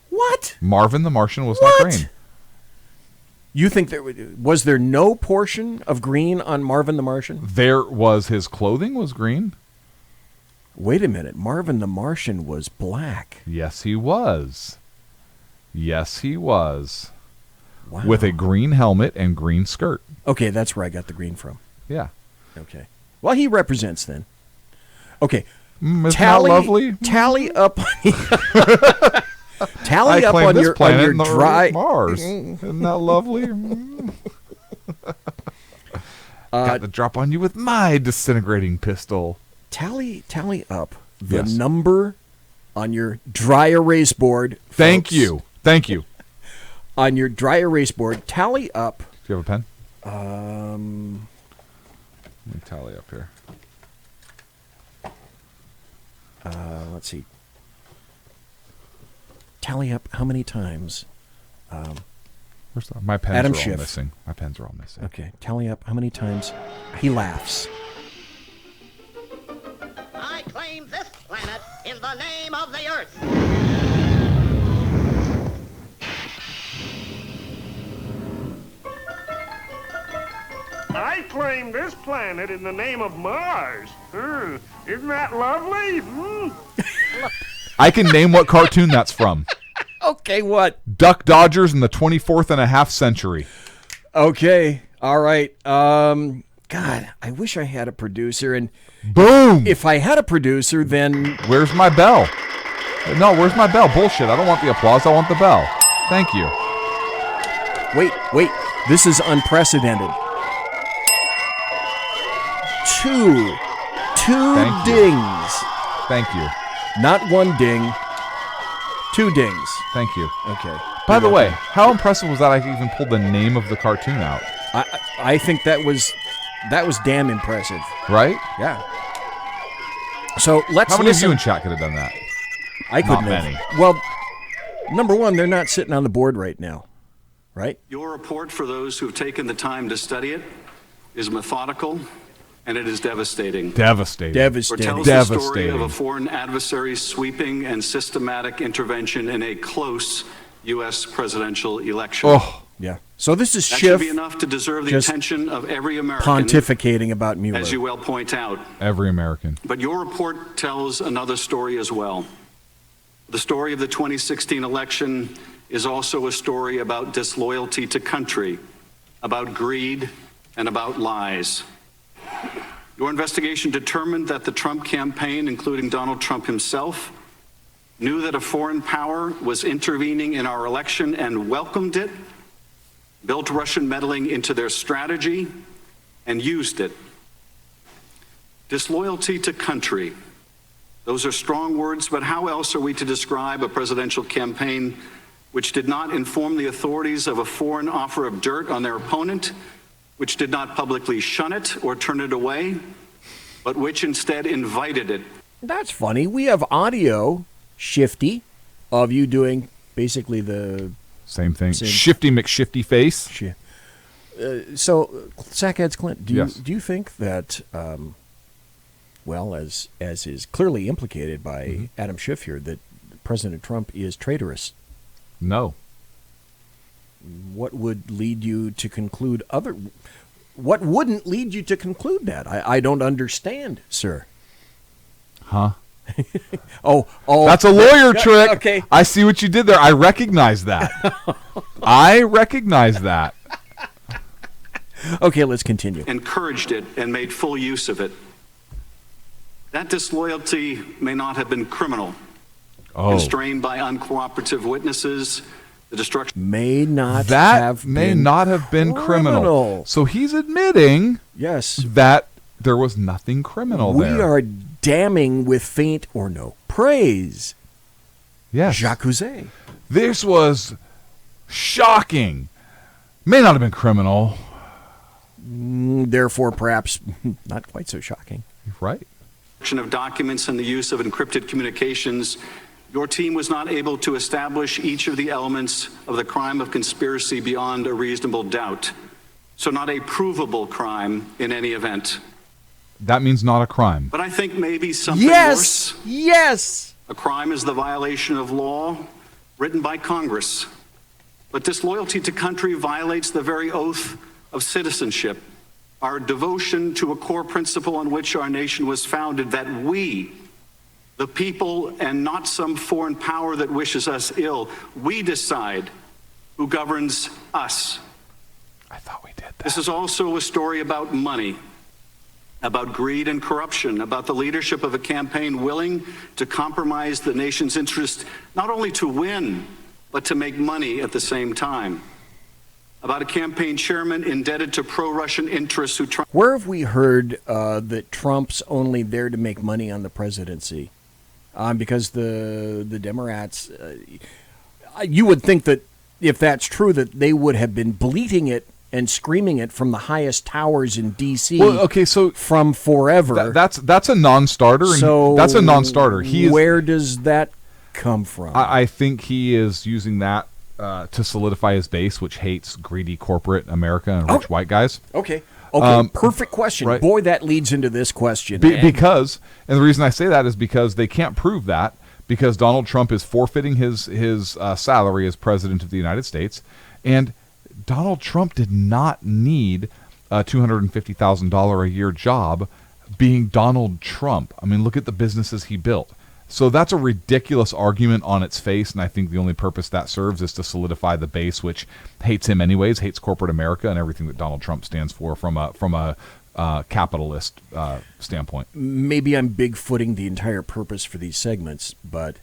What? Marvin the Martian was not green. You think was there no portion of green on Marvin the Martian? There was. His clothing was green. Wait a minute. Marvin the Martian was black. Yes, he was. Yes, he was. Wow. With a green helmet and green skirt. Okay, that's where I got the green from. Yeah. Okay. Well, he represents then. Okay. Isn't that lovely? Tally up. Tally I up claim on this your planet on your dry Mars. Isn't that lovely? Got the drop on you with my disintegrating pistol. Tally up the number on your dry erase board. Thank you. On your dry erase board, tally up. Do you have a pen? Let Um, me tally up here. Let's see. Tally up how many times. My pens Adam are Schiff. all missing. My pens are all missing. Okay, tally up how many times he laughs. I claim this planet in the name of the Earth. I claim this planet in the name of Mars. Isn't that lovely? I can name what cartoon that's from. Okay, what? Duck Dodgers in the 24th and a half century. Okay, all right. God, I wish I had a producer. And boom! If I had a producer, then where's my bell? No, where's my bell? Bullshit! I don't want the applause. I want the bell. Thank you. Wait. This is unprecedented. Two Thank you. dings. Thank you. Not one ding. Two dings. Thank you. Okay. By the way, how impressive was that I even pulled the name of the cartoon out? I think that was damn impressive. Right? Yeah. So let's How many listen. of you in chat could have done that? I couldn't Not have. many. Well, number one, they're not sitting on the board right now, right? Your report, for those who have taken the time to study it, is methodical, and it is devastating. Devastating. Or tells the story of a foreign adversary's sweeping and systematic intervention in a close U.S. presidential election. Oh, yeah. So this is That Schiff should be enough to deserve the just attention of every American, pontificating about Mueller. as you well point out. Every American. But your report tells another story as well. The story of the 2016 election is also a story about disloyalty to country, about greed, and about lies. Your investigation determined that the Trump campaign, including Donald Trump himself, knew that a foreign power was intervening in our election and welcomed it, built Russian meddling into their strategy, and used it. Disloyalty to country. Those are strong words, but how else are we to describe a presidential campaign which did not inform the authorities of a foreign offer of dirt on their opponent, which did not publicly shun it or turn it away, but which instead invited it? That's funny. We have audio, Shifty, of you doing basically the same thing. Shifty McShifty face. So, Sackheads Clint, do Yes. you think that, well, as is clearly implicated by Adam Schiff here, that President Trump is traitorous? No. What would lead you to conclude other? What wouldn't lead you to conclude that? I don't understand, sir. Huh? Oh, that's a lawyer trick. Okay. I see what you did there. I recognize that. I recognize that. Okay, let's continue. Encouraged it and made full use of it. That disloyalty may not have been criminal. Constrained by uncooperative witnesses, the destruction may not have been criminal. So he's admitting, yes, that there was nothing criminal we there. are damning with faint or no praise. Yes, Jacuzzi. This was shocking. May not have been criminal. Therefore, perhaps not quite so shocking. Right. of documents and the use of encrypted communications, your team was not able to establish each of the elements of the crime of conspiracy beyond a reasonable doubt. So not a provable crime in any event. That means not a crime. But I think maybe something worse. Yes. A crime is the violation of law written by Congress. But disloyalty to country violates the very oath of citizenship, our devotion to a core principle on which our nation was founded, that we, the people, and not some foreign power that wishes us ill, we decide who governs us. I thought we did that. This is also a story about money, about greed and corruption, about the leadership of a campaign willing to compromise the nation's interest, not only to win, but to make money at the same time. About a campaign chairman indebted to pro-Russian interests who try. Where have we heard that Trump's only there to make money on the presidency? Because the Democrats, you would think that if that's true, that they would have been bleating it and screaming it from the highest towers in D.C. Well, okay, so from forever. That's a non-starter. So that's a non-starter. Where does that come from? I think he is using that to solidify his base, which hates greedy corporate America and rich white guys. Okay. Perfect question. Right. Boy, that leads into this question. Because the reason I say that is because they can't prove that, because Donald Trump is forfeiting his salary as president of the United States, and Donald Trump did not need a $250,000 a year job being Donald Trump. I mean, look at the businesses he built. So that's a ridiculous argument on its face, and I think the only purpose that serves is to solidify the base, which hates him anyways, hates corporate America and everything that Donald Trump stands for from a capitalist standpoint. Maybe I'm bigfooting the entire purpose for these segments, but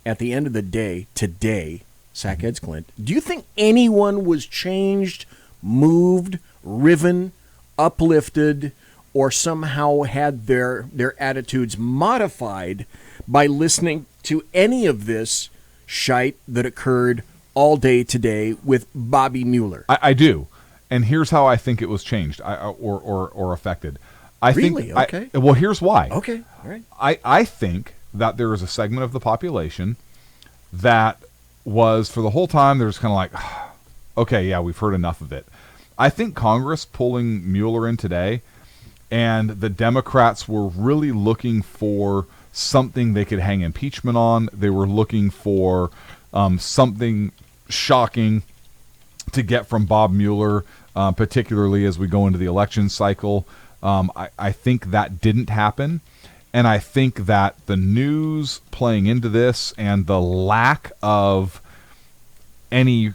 at the end of the day, today, Sackheads Clint, do you think anyone was changed, moved, riven, uplifted, or somehow had their attitudes modified by listening to any of this shite that occurred all day today with Bobby Mueller? I do, and here's how I think it was changed or affected. Really? Okay. Well, here's why. Okay, all right. I think that there is a segment of the population that was, for the whole time, there's kind of like, okay, yeah, we've heard enough of it. I think Congress pulling Mueller in today, and the Democrats were really looking for something they could hang impeachment on. They were looking for something shocking to get from Bob Mueller, particularly as we go into the election cycle. I think that didn't happen. And I think that the news playing into this and the lack of anything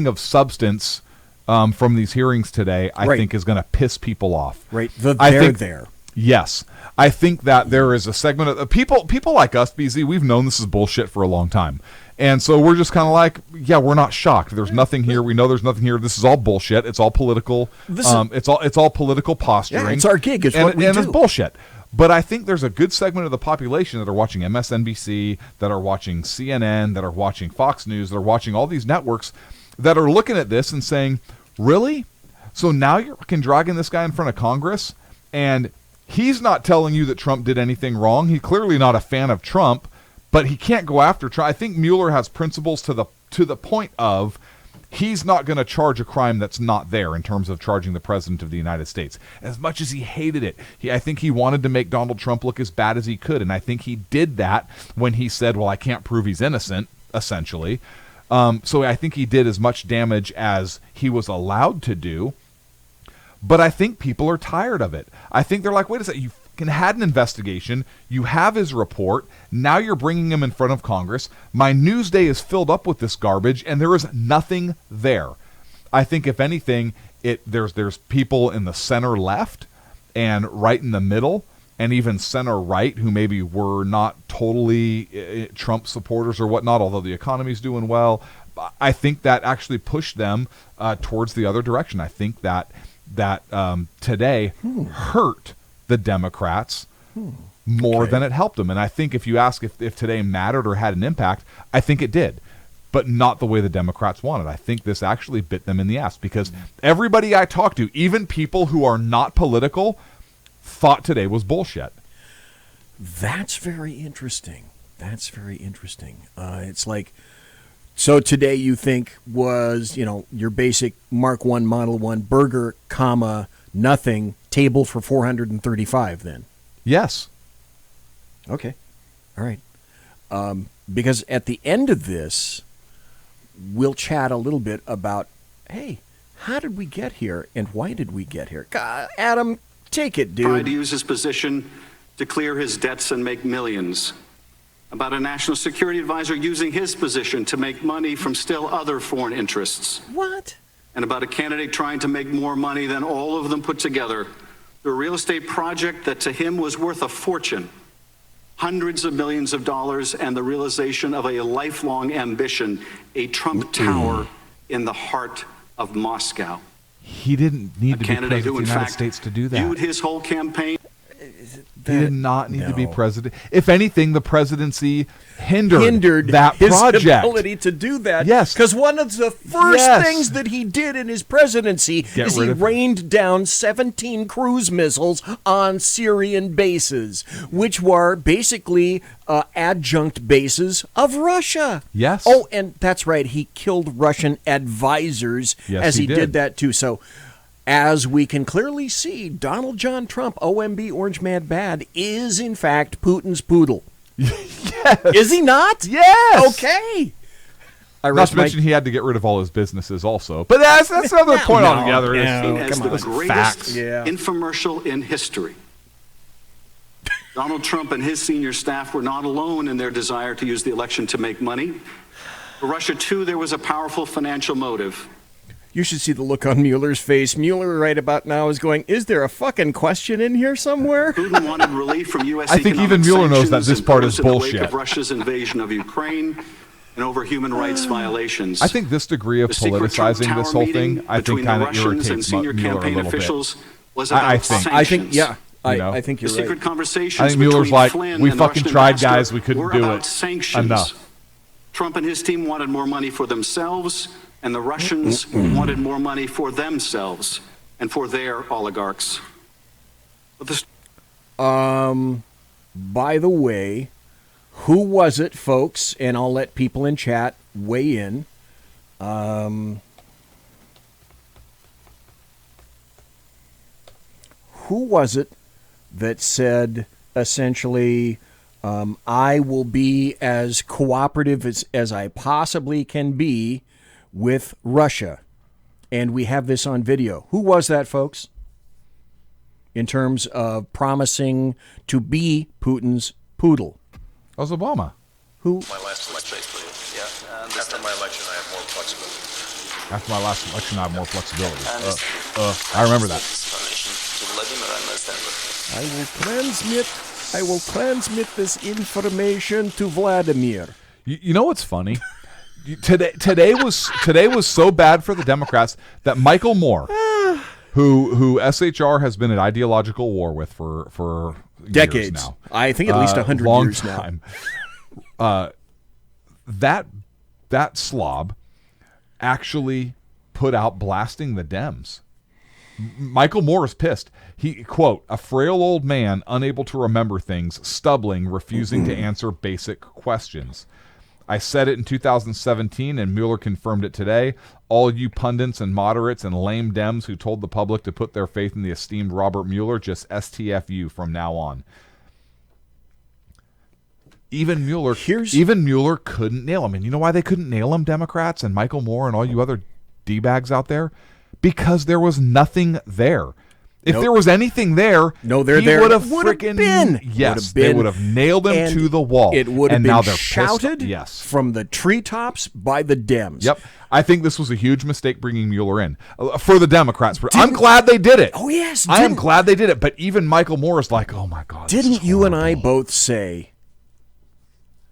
of substance from these hearings today, I think is going to piss people off. Right. There. Yes. I think that there is a segment of people like us, BZ, we've known this is bullshit for a long time. And so we're just kind of like, yeah, we're not shocked. There's nothing here. We know there's nothing here. This is all bullshit. It's all political. It's all political posturing. Yeah, it's our gig. It's what we do. And it's bullshit. But I think there's a good segment of the population that are watching MSNBC, that are watching CNN, that are watching Fox News, that are watching all these networks that are looking at this and saying, really? So now you're fucking dragging this guy in front of Congress, and he's not telling you that Trump did anything wrong. He's clearly not a fan of Trump, but he can't go after Trump. I think Mueller has principles to the point of he's not going to charge a crime that's not there in terms of charging the president of the United States. As much as he hated it, I think he wanted to make Donald Trump look as bad as he could, and I think he did that when he said, well, I can't prove he's innocent, essentially. So I think he did as much damage as he was allowed to do, but I think people are tired of it. I think they're like, wait a second, you had an investigation, you have his report, now you're bringing him in front of Congress. My news day is filled up with this garbage, and there is nothing there. I think if anything, there's people in the center left and right in the middle and even center right who maybe were not totally Trump supporters or whatnot, although the economy's doing well. I think that actually pushed them towards the other direction. I think that today hurt the Democrats more than it helped them. And I think if you ask if today mattered or had an impact, I think it did, but not the way the Democrats wanted. I think this actually bit them in the ass because everybody I talked to, even people who are not political, thought today was bullshit. That's very interesting. It's like, so today you think was, your basic Mark 1 Model 1 burger, nothing, table for 435 then? Yes. Okay. All right. Because at the end of this, we'll chat a little bit about, hey, how did we get here and why did we get here? Adam, take it, dude. Tried to use his position to clear his debts and make millions. About a national security advisor using his position to make money from still other foreign interests. What? And about a candidate trying to make more money than all of them put together through a real estate project that to him was worth a fortune, hundreds of millions of dollars, and the realization of a lifelong ambition, a Trump Tower in the heart of Moscow. He didn't need to be president of the United States to do that. Viewed his whole campaign. He did not need to be president. If anything, the presidency hindered that his project. Ability to do that. Yes. Because one of the first things that he did in his presidency is he rained down 17 cruise missiles on Syrian bases, which were basically adjunct bases of Russia. Yes. Oh, and that's right. He killed Russian advisors as he did that too. So, as we can clearly see, Donald John Trump, OMB Orange Man Bad, is in fact Putin's poodle. Yes. Is he not? Yes. Okay. Not to mention he had to get rid of all his businesses also. But that's another point altogether. As the greatest infomercial in history. Donald Trump and his senior staff were not alone in their desire to use the election to make money. For Russia, too, there was a powerful financial motive. You should see the look on Mueller's face. Mueller right about now is going, is there a fucking question in here somewhere? Putin wanted relief from U.S. I think even Mueller knows that this part is bullshit. In the wake of Russia's invasion of Ukraine and over human rights violations. I think this degree of politicizing this whole thing, I think kind of irritates Mueller a little bit. Was about I think, I think you're right. The secret conversations I think Mueller's like, Flynn we and fucking Russian tried, ambassador guys. We couldn't were do about it. Sanctions. Enough. Trump and his team wanted more money for themselves, and the Russians wanted more money for themselves and for their oligarchs. But by the way, who was it, folks? And I'll let people in chat weigh in. Who was it that said essentially, I will be as cooperative as I possibly can be with Russia, and we have this on video. Who was that, folks? In terms of promising to be Putin's poodle. That was Obama. Who? My last election, yeah. And after my election, I have more flexibility. After my last election, I have more flexibility. I remember that. I will transmit this information to Vladimir. You know what's funny? Today was so bad for the Democrats that Michael Moore, who SHR has been at ideological war with for decades years now. I think at least 100 years time. That slob actually put out blasting the Dems. Michael Moore is pissed. He, quote, a frail old man unable to remember things, stumbling, refusing to answer basic questions. I said it in 2017, and Mueller confirmed it today. All you pundits and moderates and lame Dems who told the public to put their faith in the esteemed Robert Mueller, just STFU from now on. Even Mueller couldn't nail him. And you know why they couldn't nail him, Democrats and Michael Moore and all you other D-bags out there? Because there was nothing there. If there was anything there, he would have freaking been. Yes, they would have nailed him to the wall. It would have been shouted from the treetops by the Dems. Yep. I think this was a huge mistake bringing Mueller in for the Democrats. I'm glad they did it. Oh, yes. I am glad they did it. But even Michael Moore is like, oh, my God. Didn't you and I both say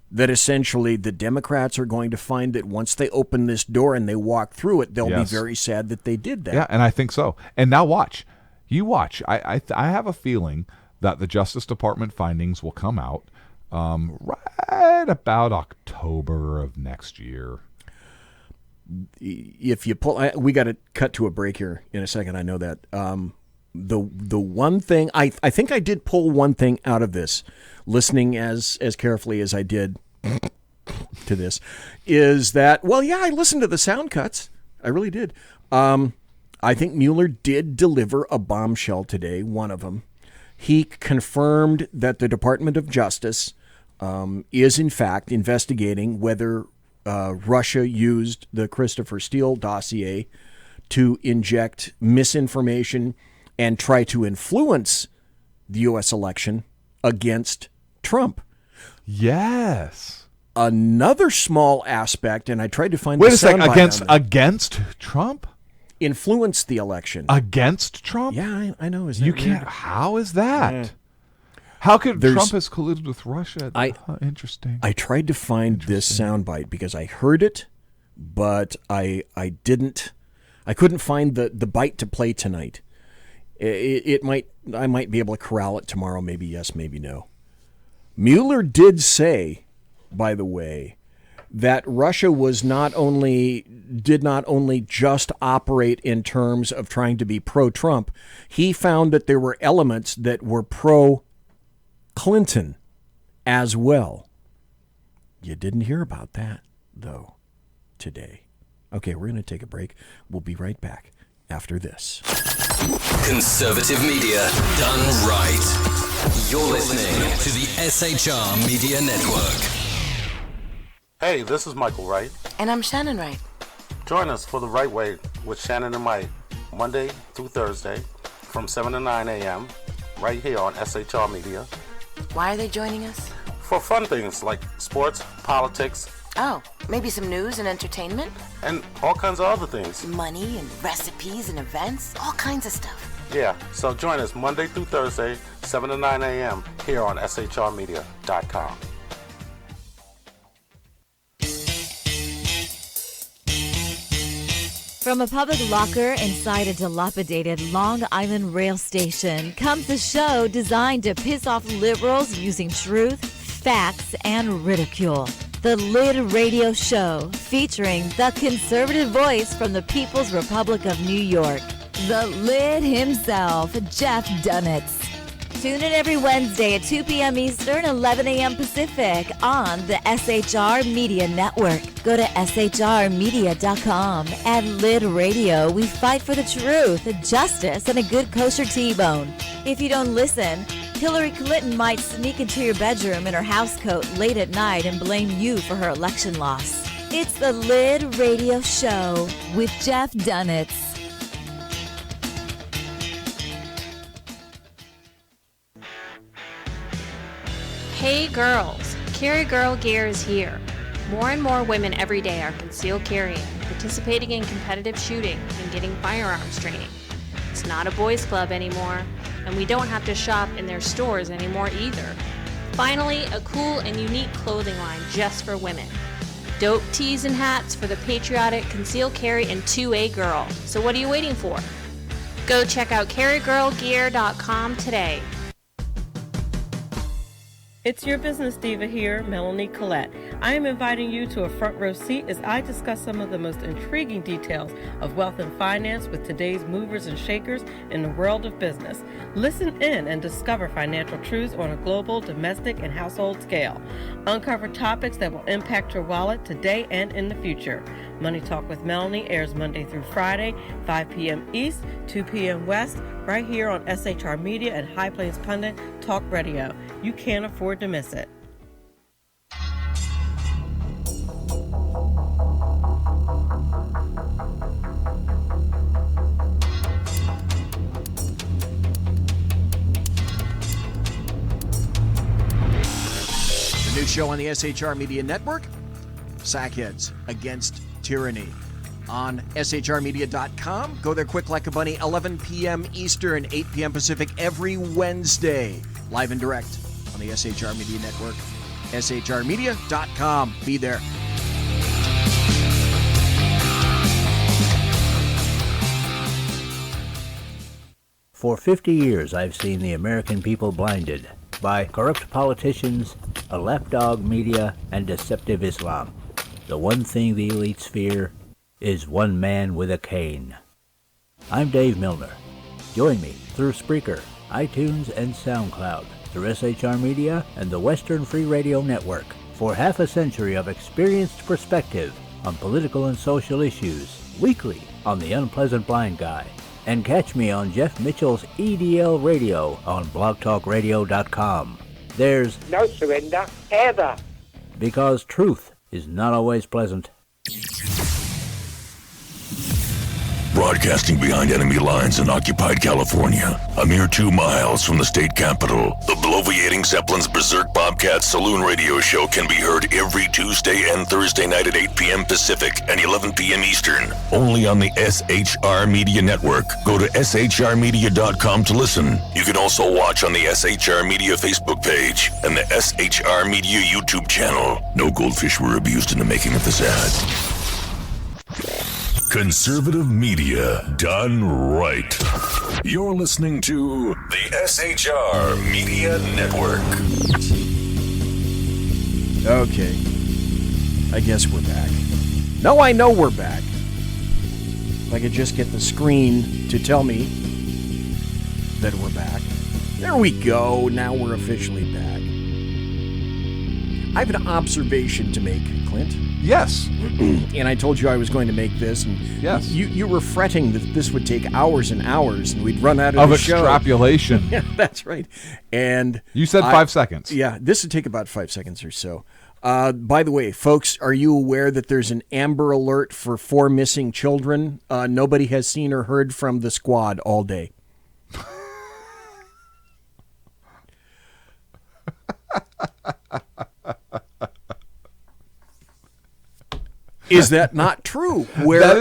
that essentially the Democrats are going to find that once they open this door and they walk through it, they'll be very sad that they did that? Yeah, and I think so. And now watch. You watch. I have a feeling that the Justice Department findings will come out right about October of next year. If you pull, we got to cut to a break here in a second. I know that. The one thing I think I did pull one thing out of this, listening as carefully as I did to this, is that I listened to the sound cuts. I really did. I think Mueller did deliver a bombshell today, one of them. He confirmed that the Department of Justice is, in fact, investigating whether Russia used the Christopher Steele dossier to inject misinformation and try to influence the U.S. election against Trump. Yes. Another small aspect, and I tried to find Wait a second, against Trump? Influence the election. Against Trump? Yeah, I know. You can't. How is that? Yeah. How could Trump has colluded with Russia? Interesting. I tried to find this soundbite because I heard it, but I couldn't find the bite to play tonight. I might be able to corral it tomorrow. Maybe yes, maybe no. Mueller did say, by the way, that Russia did not only just operate in terms of trying to be pro-Trump. He found that there were elements that were pro-Clinton as well. You didn't hear about that, though, today. Okay, we're going to take a break. We'll be right back after this. Conservative media done right. You're listening to the SHR Media Network. Hey, this is Michael Wright. And I'm Shannon Wright. Join us for The Right Way with Shannon and Mike, Monday through Thursday from 7 to 9 a.m. right here on SHR Media. Why are they joining us? For fun things like sports, politics. Oh, maybe some news and entertainment? And all kinds of other things. Money and recipes and events, all kinds of stuff. Yeah, so join us Monday through Thursday, 7 to 9 a.m. here on shrmedia.com. From a public locker inside a dilapidated Long Island rail station comes a show designed to piss off liberals using truth, facts, and ridicule. The Lid Radio Show, featuring the conservative voice from the People's Republic of New York, the Lid himself, Jeff Dunitz. Tune in every Wednesday at 2 p.m. Eastern, 11 a.m. Pacific on the SHR Media Network. Go to shrmedia.com. At Lid Radio, we fight for the truth, justice, and a good kosher T-bone. If you don't listen, Hillary Clinton might sneak into your bedroom in her housecoat late at night and blame you for her election loss. It's the Lid Radio Show with Jeff Dunitz. Hey girls, Carry Girl Gear is here. More and more women every day are concealed carrying, participating in competitive shooting, and getting firearms training. It's not a boys' club anymore, and we don't have to shop in their stores anymore either. Finally, a cool and unique clothing line just for women. Dope tees and hats for the patriotic, concealed carry, and 2A girl. So what are you waiting for? Go check out carrygirlgear.com today. It's your business diva here, Melanie Collette. I am inviting you to a front row seat as I discuss some of the most intriguing details of wealth and finance with today's movers and shakers in the world of business. Listen in and discover financial truths on a global, domestic, and household scale. Uncover topics that will impact your wallet today and in the future. Money Talk with Melanie airs Monday through Friday, 5 p.m. East, 2 p.m. West, right here on SHR Media and High Plains Pundit Talk Radio. You can't afford to miss it. The new show on the SHR Media Network, Sackheads Against Tyranny. On shrmedia.com. Go there quick like a bunny, 11 p.m. Eastern, 8 p.m. Pacific every Wednesday. Live and direct on the SHR Media Network. shrmedia.com. Be there. For 50 years, I've seen the American people blinded by corrupt politicians, a lapdog media, and deceptive Islam. The one thing the elites fear is one man with a cane. I'm Dave Milner. Join me through Spreaker, iTunes, and SoundCloud, through SHR Media and the Western Free Radio Network, for half a century of experienced perspective on political and social issues, weekly on The Unpleasant Blind Guy. And catch me on Jeff Mitchell's EDL Radio on blogtalkradio.com. There's no surrender, ever. Because truth is not always pleasant. Broadcasting behind enemy lines in occupied California, a mere 2 miles from the state capitol, the bloviating Zeppelin's Berserk Bobcats Saloon Radio Show can be heard every Tuesday and Thursday night at 8 p.m. Pacific and 11 p.m. Eastern, only on the SHR Media Network. Go to shrmedia.com to listen. You can also watch on the SHR Media Facebook page and the SHR Media YouTube channel. No goldfish were abused in the making of this ad. Conservative media done right. You're listening to the SHR Media Network. Okay. I guess we're back. No, I know we're back. If I could just get the screen to tell me that we're back. There we go. Now we're officially back. I have an observation to make, Clint. Yes. And I told you I was going to make this, and yes, you were fretting that this would take hours and hours, and we'd run out of the show. Extrapolation. Yeah, that's right. And you said 5 seconds. Yeah, this would take about 5 seconds or so. By the way, folks, are you aware that there's an Amber Alert for 4 missing children? Nobody has seen or heard from the squad all day. Is that not true? Where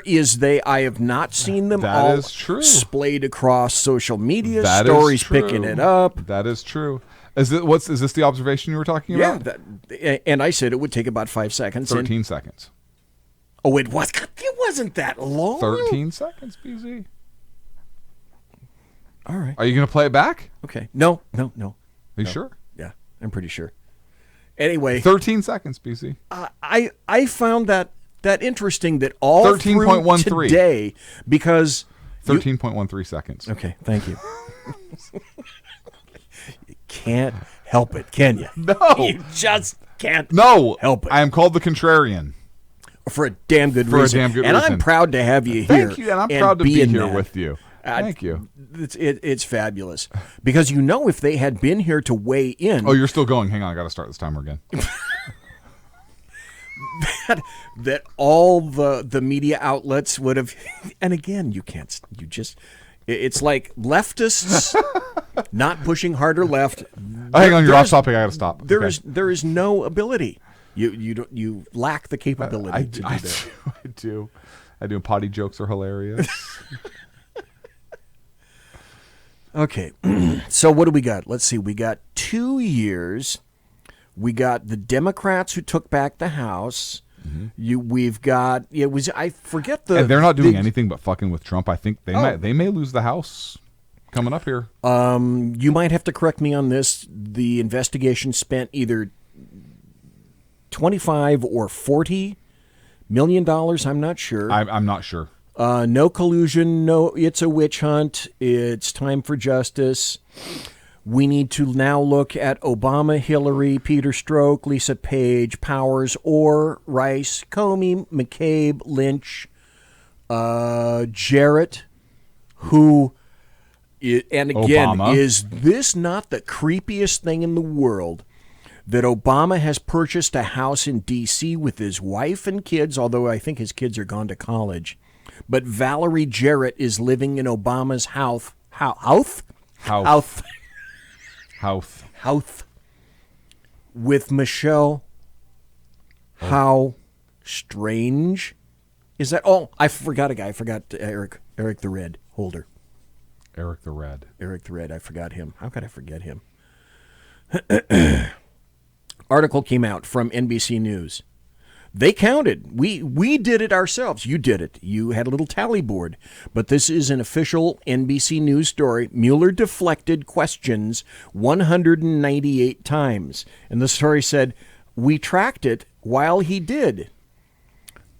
is they? I have not seen them. That all is true. Splayed across social media, stories picking it up. That is true. Is this the observation you were talking about? Yeah, and I said it would take about 5 seconds. 13 seconds. Oh, it wasn't that long. 13 seconds, BZ. All right. Are you going to play it back? Okay. No. Are you sure? Yeah, I'm pretty sure. Anyway, 13 seconds, BC. I found that interesting that all 13.13 today, because 13.13 seconds. Okay, thank you. You can't help it, can you? No, you just can't. Help it. I am called the contrarian for a damn good reason. And I'm proud to have you here. Thank you, and I'm proud to be here with you. Thank you. It's fabulous. Because if they had been here to weigh in... Oh, you're still going. Hang on, I got to start this timer again. that all the media outlets would have. And again, it's like leftists not pushing harder left. Hang on, you're off topic. I got to stop. There is no ability. You lack the capability to do that. I do. Potty jokes are hilarious. Okay, so what do we got? Let's see. We got 2 years. We got the Democrats who took back the House. We've got I forget the. And they're not doing anything but fucking with Trump. I think they may lose the House coming up here. You might have to correct me on this. The investigation spent either $25 or $40 million. I'm not sure. I'm not sure. No collusion. No, it's a witch hunt. It's time for justice. We need to now look at Obama, Hillary, Peter Strzok, Lisa Page, Powers, Orr, Rice, Comey, McCabe, Lynch, Jarrett, who, and again, Obama. Is this not the creepiest thing in the world? That Obama has purchased a house in D.C. with his wife and kids, although I think his kids are gone to college. But Valerie Jarrett is living in Obama's house. House. With Michelle. How strange is that? Oh, I forgot a guy. I forgot Eric the Red Holder. Eric the Red. I forgot him. How could I forget him? Article came out from NBC News. They counted. We did it ourselves. You did it. You had a little tally board. But this is an official NBC News story. Mueller deflected questions 198 times. And the story said, we tracked it while he did.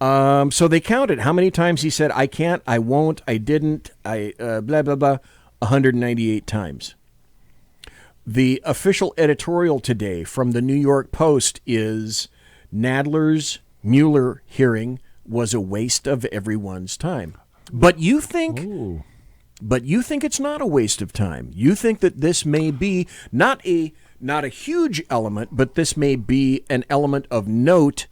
So they counted how many times he said, I can't, I won't, I didn't, blah, blah, blah, 198 times. The official editorial today from the New York Post is Nadler's Mueller hearing was a waste of everyone's time. But you think it's not a waste of time. You think that this may be not a huge element, but this may be an element of note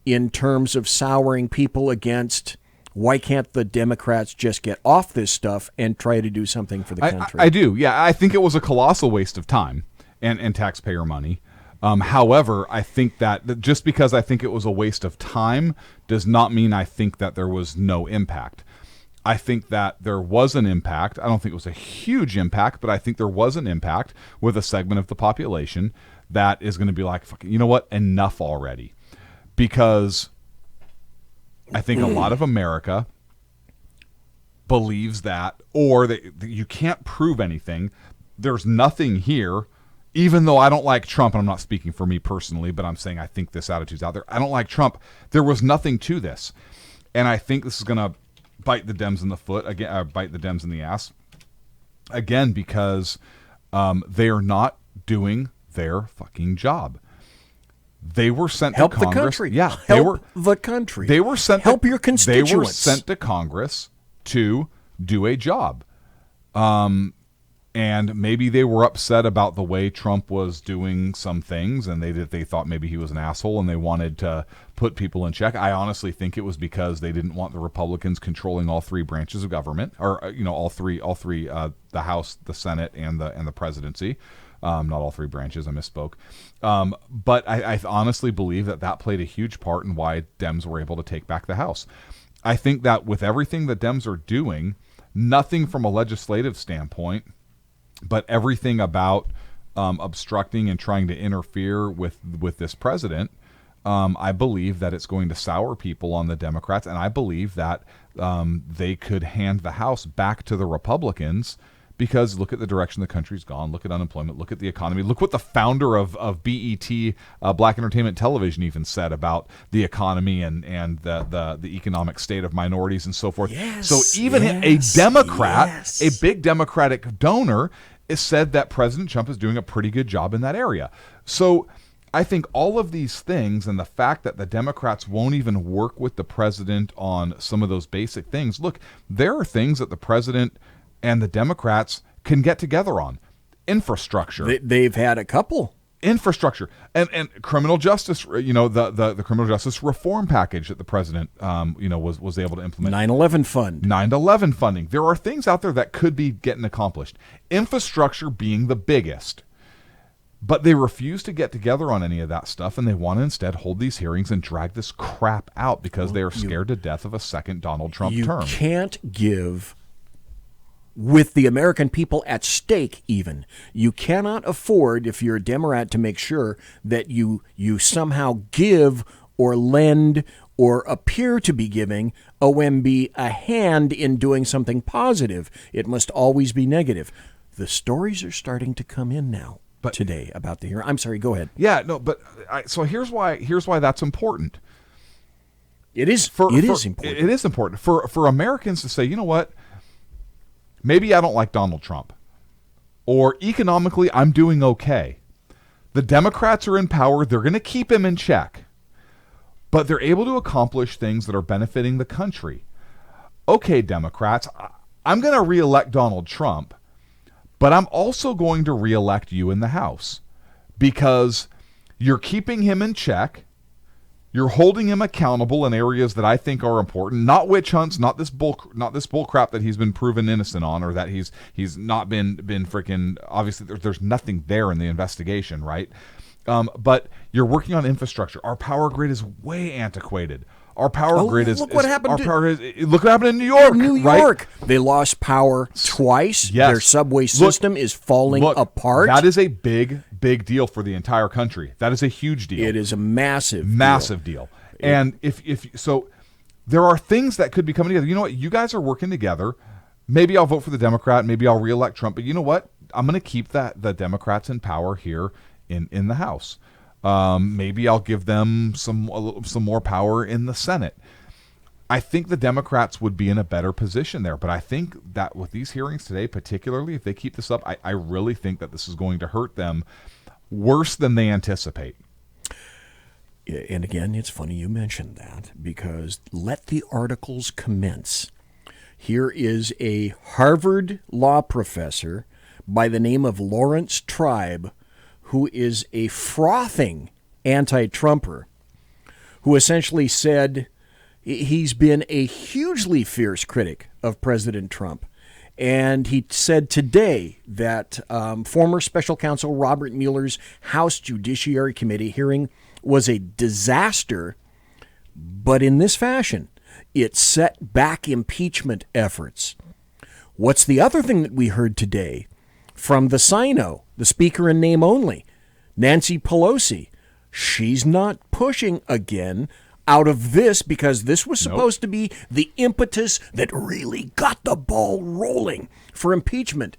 in terms of souring people against why can't the Democrats just get off this stuff and try to do something for the country? I do. Yeah, I think it was a colossal waste of time and taxpayer money. However, I think that just because I think it was a waste of time does not mean I think that there was no impact. I think that there was an impact. I don't think it was a huge impact, but I think there was an impact with a segment of the population that is going to be like, fucking, you know what, enough already. Because I think a lot of America believes that, or that you can't prove anything. There's nothing here, even though I don't like Trump, and I'm not speaking for me personally, but I'm saying I think this attitude's out there. I don't like Trump. There was nothing to this. And I think this is going to bite the Dems in the foot, again, bite the Dems in the ass, again, because they are not doing their fucking job. They were sent help to Congress. The country. Yeah, help the country. They were sent. Help your constituents. They were sent to Congress to do a job, and maybe they were upset about the way Trump was doing some things, and they thought maybe he was an asshole, and they wanted to put people in check. I honestly think it was because they didn't want the Republicans controlling all three branches of government, or all three, the House, the Senate, and the presidency. Not all three branches, I misspoke. But I honestly believe that played a huge part in why Dems were able to take back the House. I think that with everything the Dems are doing, nothing from a legislative standpoint, but everything about obstructing and trying to interfere with this president, I believe that it's going to sour people on the Democrats, and I believe that they could hand the House back to the Republicans. Because look at the direction the country's gone. Look at unemployment. Look at the economy. Look what the founder of BET, Black Entertainment Television, even said about the economy and the economic state of minorities and so forth. Yes, so even a Democrat, a big Democratic donor, has said that President Trump is doing a pretty good job in that area. So I think all of these things and the fact that the Democrats won't even work with the president on some of those basic things. Look, there are things that the president and the Democrats can get together on. Infrastructure. They've had a couple. infrastructure and criminal justice, the criminal justice reform package that the president was able to implement. 9/11 fund. 9/11 funding. There are things out there that could be getting accomplished. Infrastructure being the biggest. But they refuse to get together on any of that stuff, and they want to instead hold these hearings and drag this crap out because they are scared to death of a second Donald Trump term. You can't give, with the American people at stake even, you cannot afford, if you're a Democrat, to make sure that you somehow give or lend or appear to be giving OMB a hand in doing something positive. It must always be negative. The stories are starting to come in now. Today about the hearing. I'm sorry, go ahead. Yeah, no, but so here's why that's important. It is important. It is important for Americans to say, you know what? Maybe I don't like Donald Trump, or economically I'm doing okay. The Democrats are in power; they're going to keep him in check, but they're able to accomplish things that are benefiting the country. Okay, Democrats, I'm going to reelect Donald Trump. But I'm also going to reelect you in the House because you're keeping him in check. You're holding him accountable in areas that I think are important. Not witch hunts, not this bull crap that he's been proven innocent on, or that he's not been freaking. Obviously, there's nothing there in the investigation, right? But you're working on infrastructure. Our power grid is way antiquated. Our power grid is. Look what happened. Look what happened in New York. New York. Right? They lost power twice. Yes. Their subway system is falling apart. That is a big deal for the entire country. That is a huge deal. It is a massive deal. And if so, there are things that could be coming together. You know what? You guys are working together. Maybe I'll vote for the Democrat. Maybe I'll reelect Trump. But you know what? I'm going to keep the Democrats in power here in the House. Maybe I'll give them some more power in the Senate. I think the Democrats would be in a better position there. But I think that with these hearings today, particularly, if they keep this up, I really think that this is going to hurt them worse than they anticipate. And again, it's funny you mentioned that, because let the articles commence. Here is a Harvard law professor by the name of Lawrence Tribe, who is a frothing anti-Trumper, who essentially said he's been a hugely fierce critic of President Trump. And he said today that former special counsel Robert Mueller's House Judiciary Committee hearing was a disaster, but in this fashion, it set back impeachment efforts. What's the other thing that we heard today from the Sino, the Speaker in name only, Nancy Pelosi? She's not pushing again out of this, because this was supposed to be the impetus that really got the ball rolling for impeachment.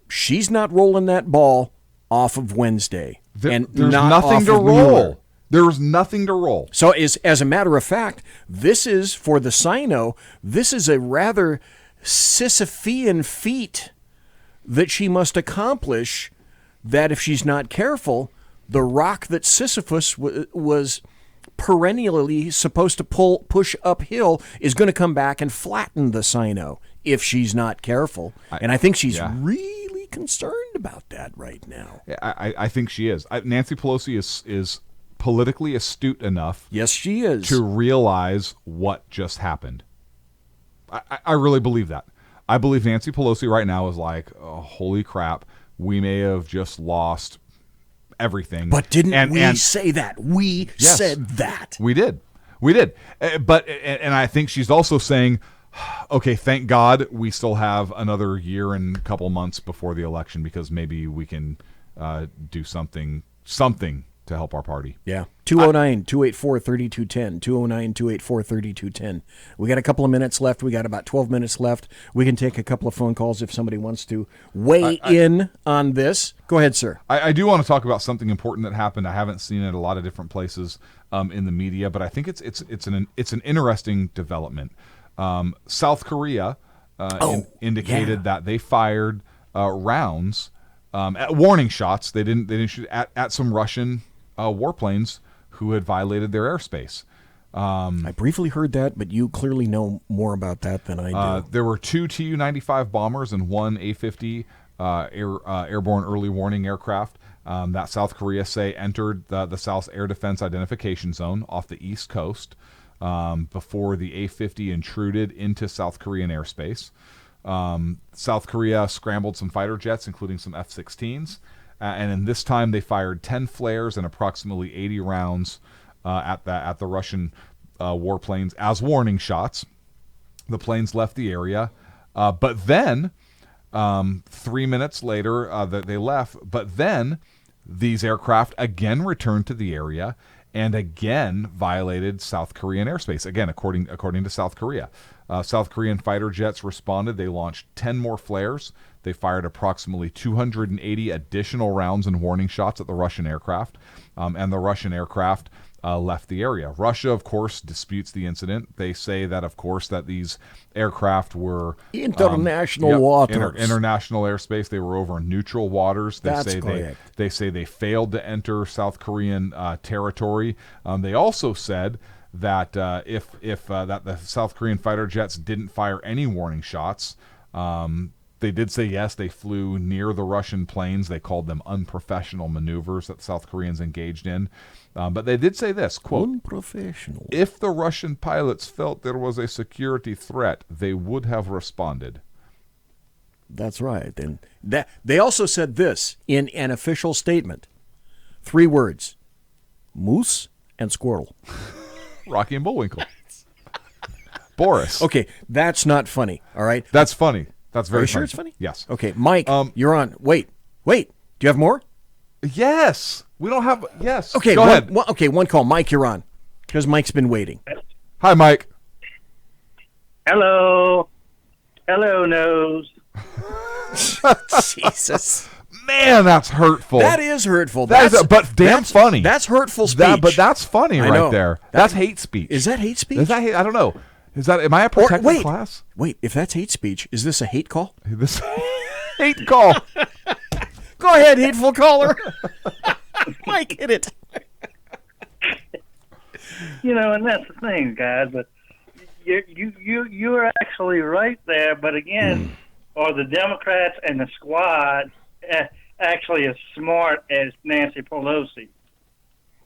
She's not rolling that ball off of Wednesday. There's nothing to roll. There's nothing to roll. So as a matter of fact, this is, for the Sino, this is a rather Sisyphean feat that she must accomplish, that if she's not careful, the rock that Sisyphus was perennially supposed to push uphill is going to come back and flatten the Sino if she's not careful. And I think she's really concerned about that right now. I think she is. Nancy Pelosi is politically astute enough. Yes, she is. To realize what just happened. I really believe that. I believe Nancy Pelosi right now is like, oh, holy crap, we may have just lost everything. But didn't we say that? We said that. We did. But I think she's also saying, okay, thank God we still have another year and a couple months before the election, because maybe we can do something to help our party. Yeah. 209-284-3210. 209-284-3210. We got a couple of minutes left. We got about 12 minutes left. We can take a couple of phone calls if somebody wants to weigh in on this. Go ahead, sir. I do want to talk about something important that happened. I haven't seen it at a lot of different places in the media, but I think it's an interesting development. South Korea indicated that they fired rounds, warning shots. They didn't shoot at some Russian warplanes who had violated their airspace. I briefly heard that, but you clearly know more about that than I do. There were 2 Tu-95 bombers and 1 A-50 airborne early warning aircraft that South Korea say entered the South's air defense identification zone off the East Coast before the A-50 intruded into South Korean airspace. South Korea scrambled some fighter jets, including some F-16s, and in this time they fired 10 flares and approximately 80 rounds at the Russian warplanes as warning shots. The planes left the area, but then 3 minutes later they left. But then these aircraft again returned to the area and again violated South Korean airspace. Again, according to South Korea. South Korean fighter jets responded. They launched 10 more flares. They fired approximately 280 additional rounds and warning shots at the Russian aircraft, and the Russian aircraft left the area. Russia, of course, disputes the incident. They say that, of course, that these aircraft were international waters, international airspace. They were over neutral waters. That's correct. They say they failed to enter South Korean territory. They also said that if that the South Korean fighter jets didn't fire any warning shots. They did say, yes, they flew near the Russian planes. They called them unprofessional maneuvers that the South Koreans engaged in. But they did say this, quote, unprofessional. If the Russian pilots felt there was a security threat, they would have responded. That's right. And they also said this in an official statement. 3 words, moose and squirrel. Rocky and Bullwinkle. Boris. Okay, that's not funny, all right? That's funny. That's very Are you funny. sure it's funny? Yes. Okay, Mike, you're on. Wait. Do you have more? Yes. We don't have. Yes. Okay. Go ahead. One call. Mike, you're on. Because Mike's been waiting. Hi, Mike. Hello. Hello, nose. Jesus. Man, that's hurtful. That is hurtful. But damn funny. That's hurtful speech. But that's funny right there. That's hate speech. Is that hate speech? Is that hate? I don't know. Am I a protected class? Wait, if that's hate speech, is this a hate call? This hate call. Go ahead, hateful caller. Mike, hit it. And that's the thing, guys. But you're actually right there. But again, are the Democrats and the squad actually as smart as Nancy Pelosi?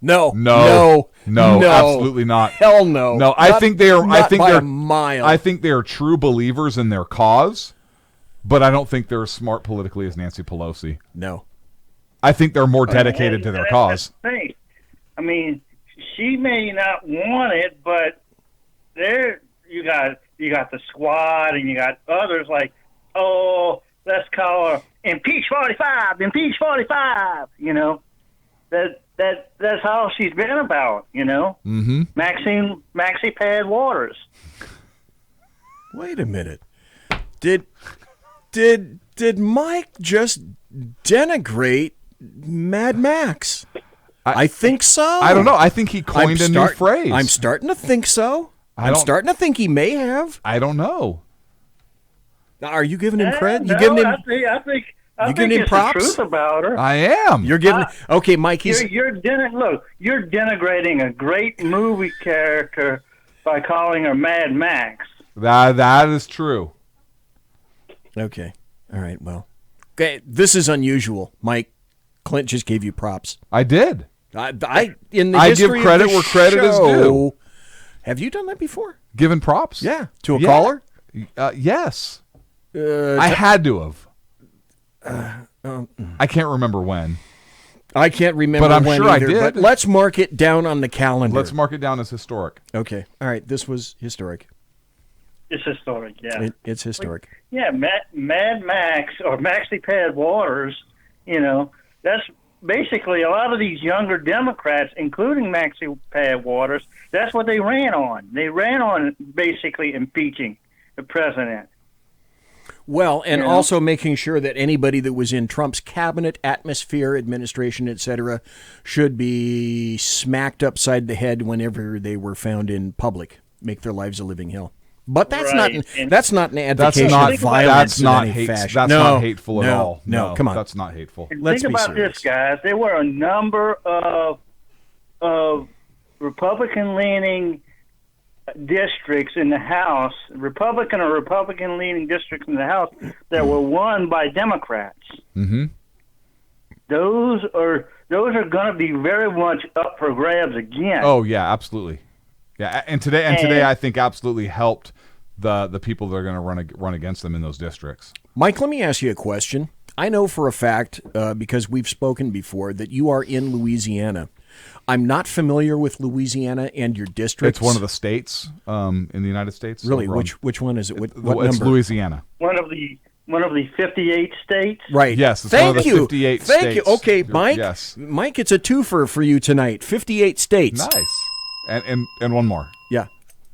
No, absolutely not. Hell no. No, I think they are. I think by they're a mile. I think they are true believers in their cause, but I don't think they're as smart politically as Nancy Pelosi. No, I think they're more dedicated to their cause. That's the thing. I mean, she may not want it, but there you got the squad and you got others like, oh, let's call her impeach 45, impeach 45. That's how she's been about, Mm-hmm. Maxie Pad Waters. Wait a minute. Did Mike just denigrate Mad Max? I think so. I don't know. I think he coined a new phrase. I'm starting to think so. I'm starting to think he may have. I don't know. Now, are you giving him credit? No, You giving him? I think You giving him it's props? the truth about her. I am. You're giving. Okay, Mike. You're denigrating a great movie character by calling her Mad Max. That is true. Okay. All right. Well. Okay. This is unusual, Mike. Clint just gave you props. I did. I in the I history give credit of the where credit is show, due. Have you done that before? Given props? Yeah. To a caller? Yes. I had to have. I can't remember when. I can't remember but I'm when sure either, I did. But let's mark it down on the calendar. Let's mark it down as historic. Okay. All right. This was historic. It's historic, yeah. It's historic. Yeah, Mad Max or Maxie Pad Waters, that's basically a lot of these younger Democrats, including Maxie Pad Waters, that's what they ran on. They ran on basically impeaching the president. Well, and also making sure that anybody that was in Trump's cabinet, atmosphere, administration, etc., should be smacked upside the head whenever they were found in public, make their lives a living hell. But that's not an advocation of violence in any fashion. That's not hateful at all. No, come on. That's not hateful. Think about this, guys. There were a number of Republican-leaning districts in the House, Republican-leaning districts in the House that were won by Democrats. Mm-hmm. those are going to be very much up for grabs again. Oh yeah, absolutely. Yeah, and today I think absolutely helped the people that are going to run against them in those districts. Mike, let me ask you a question. I know for a fact, because we've spoken before, that you are in Louisiana. I'm not familiar with Louisiana and your districts. It's one of the states in the United States. Really, which one is it? What it's number? Louisiana. One of the 58 states. Right. Yes. It's Thank one of the you. 58 Thank states. you. Okay, Mike. Yes. Mike, it's a twofer for you tonight. 58 states. Nice. And one more. Yeah.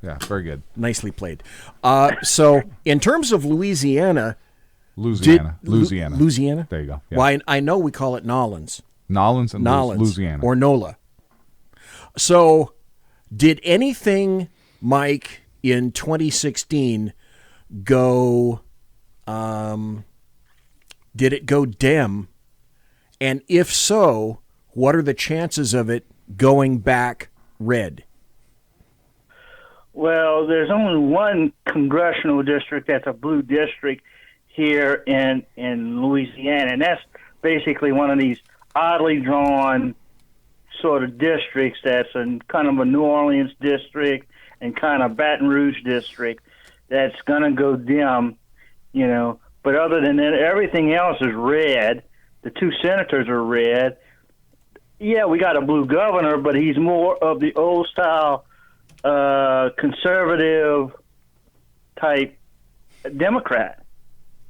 Yeah. Very good. Nicely played. So, in terms of Louisiana. Louisiana. Louisiana? There you go. Yeah. Well, I know we call it Nolans. Nolans and Nolans, Louisiana. or NOLA. So, did anything, Mike, in 2016 go, did it go Dem? And if so, what are the chances of it going back red? Well, there's only one congressional district that's a blue district here in Louisiana, and that's basically one of these oddly drawn sort of districts that's in kind of a New Orleans district and kind of Baton Rouge district that's going to go Dem, But other than that, everything else is red. The two senators are red. Yeah, we got a blue governor, but he's more of the old style conservative type Democrat.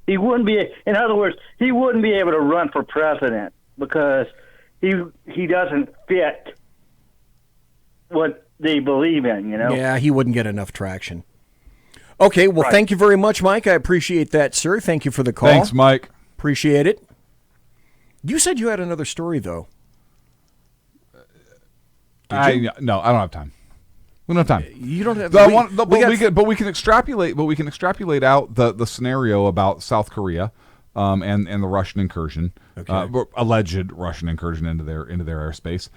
He wouldn't be, in other words, he wouldn't be able to run for president because he doesn't fit what they believe in, Yeah, he wouldn't get enough traction. Okay, well, Thank you very much, Mike. I appreciate that, sir. Thank you for the call. Thanks, Mike. Appreciate it. You said you had another story, though. No, I don't have time. We don't have time. You don't have. But we can extrapolate. But we can extrapolate out the scenario about South Korea, and the Russian incursion, alleged Russian incursion into their airspace.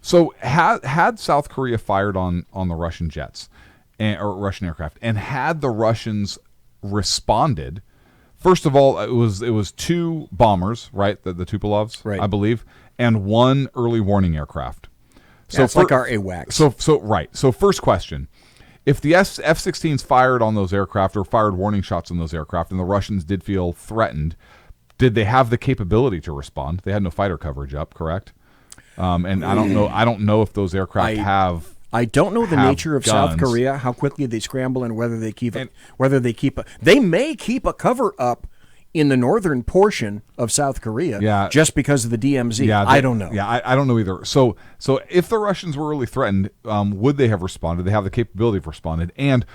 So had South Korea fired on the Russian jets, or Russian aircraft, and had the Russians responded, first of all, it was two bombers, right? The Tupolovs, right, I believe, and one early warning aircraft. So it's like our AWACS. So first question. If the F-16s fired on those aircraft or fired warning shots on those aircraft and the Russians did feel threatened, did they have the capability to respond? They had no fighter coverage up, correct? And I don't know if those aircraft have. I don't know the nature of guns. South Korea, how quickly they scramble, and whether they keep they may keep a cover up in the northern portion of South Korea, just because of the DMZ. I don't know. Yeah, I don't know either. So if the Russians were really threatened, would they have responded? They have the capability of responded. And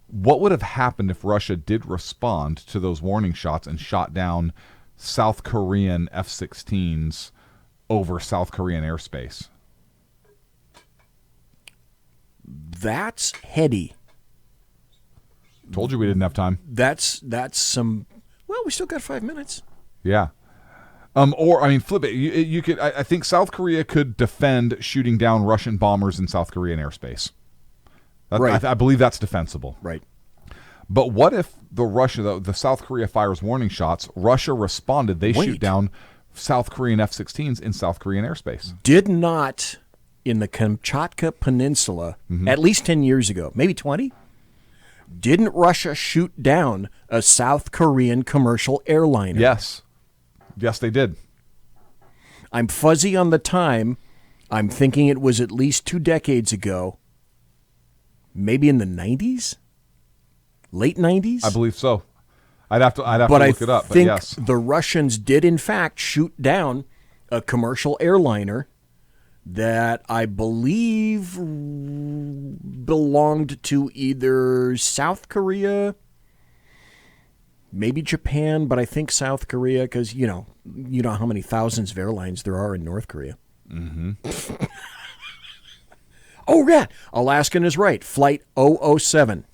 what would have happened if Russia did respond to those warning shots and shot down South Korean F-16s over South Korean airspace? That's heady. Told you we didn't have time. That's some. Well, we still got 5 minutes. Yeah. Or, I mean, flip it. You could. I think South Korea could defend shooting down Russian bombers in South Korean airspace. Right. I believe that's defensible. Right. But what if the South Korea fires warning shots, Russia responded, they shoot down South Korean F-16s in South Korean airspace? Did not, in the Kamchatka Peninsula, at least 10 years ago, maybe 20, didn't Russia shoot down a South Korean commercial airliner? Yes. Yes, they did. I'm fuzzy on the time. I'm thinking it was at least 2 decades ago. Maybe in the 90s? Late 90s? I believe so. I'd have to look it up, but yes. The Russians did, in fact, shoot down a commercial airliner that I believe belonged to either South Korea, maybe Japan, but I think South Korea, because you know how many thousands of airlines there are in North Korea. Mm-hmm. Oh, yeah. Alaskan is right. Flight 007.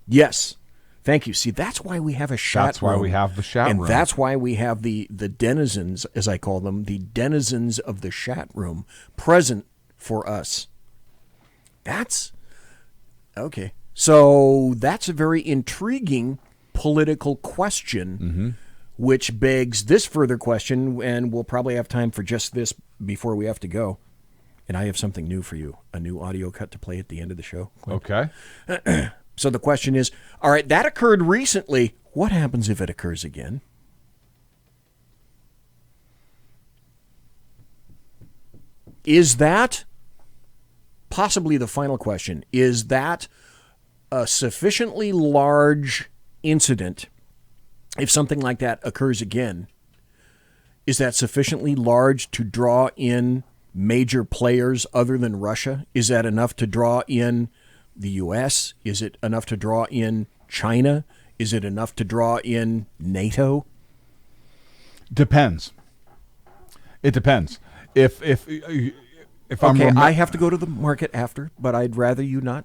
Yes. Thank you. See, that's why we have a chat room. That's why we have the chat room. And that's why we have the denizens, as I call them, the denizens of the chat room present for us. That's okay. So that's a very intriguing political question. which begs this further question, and we'll probably have time for just this before we have to go. And I have something new for you, a new audio cut to play at the end of the show. Okay. So the question is, all right, that occurred recently. What happens if it occurs again? Is that possibly the final question? Is that a sufficiently large incident, if something like that occurs again, is that sufficiently large to draw in major players other than Russia? Is that enough to draw in the U.S.? Is it enough to draw in China? Is it enough to draw in NATO? Depends. It depends. If okay, I have to go to the market after, but I'd rather you not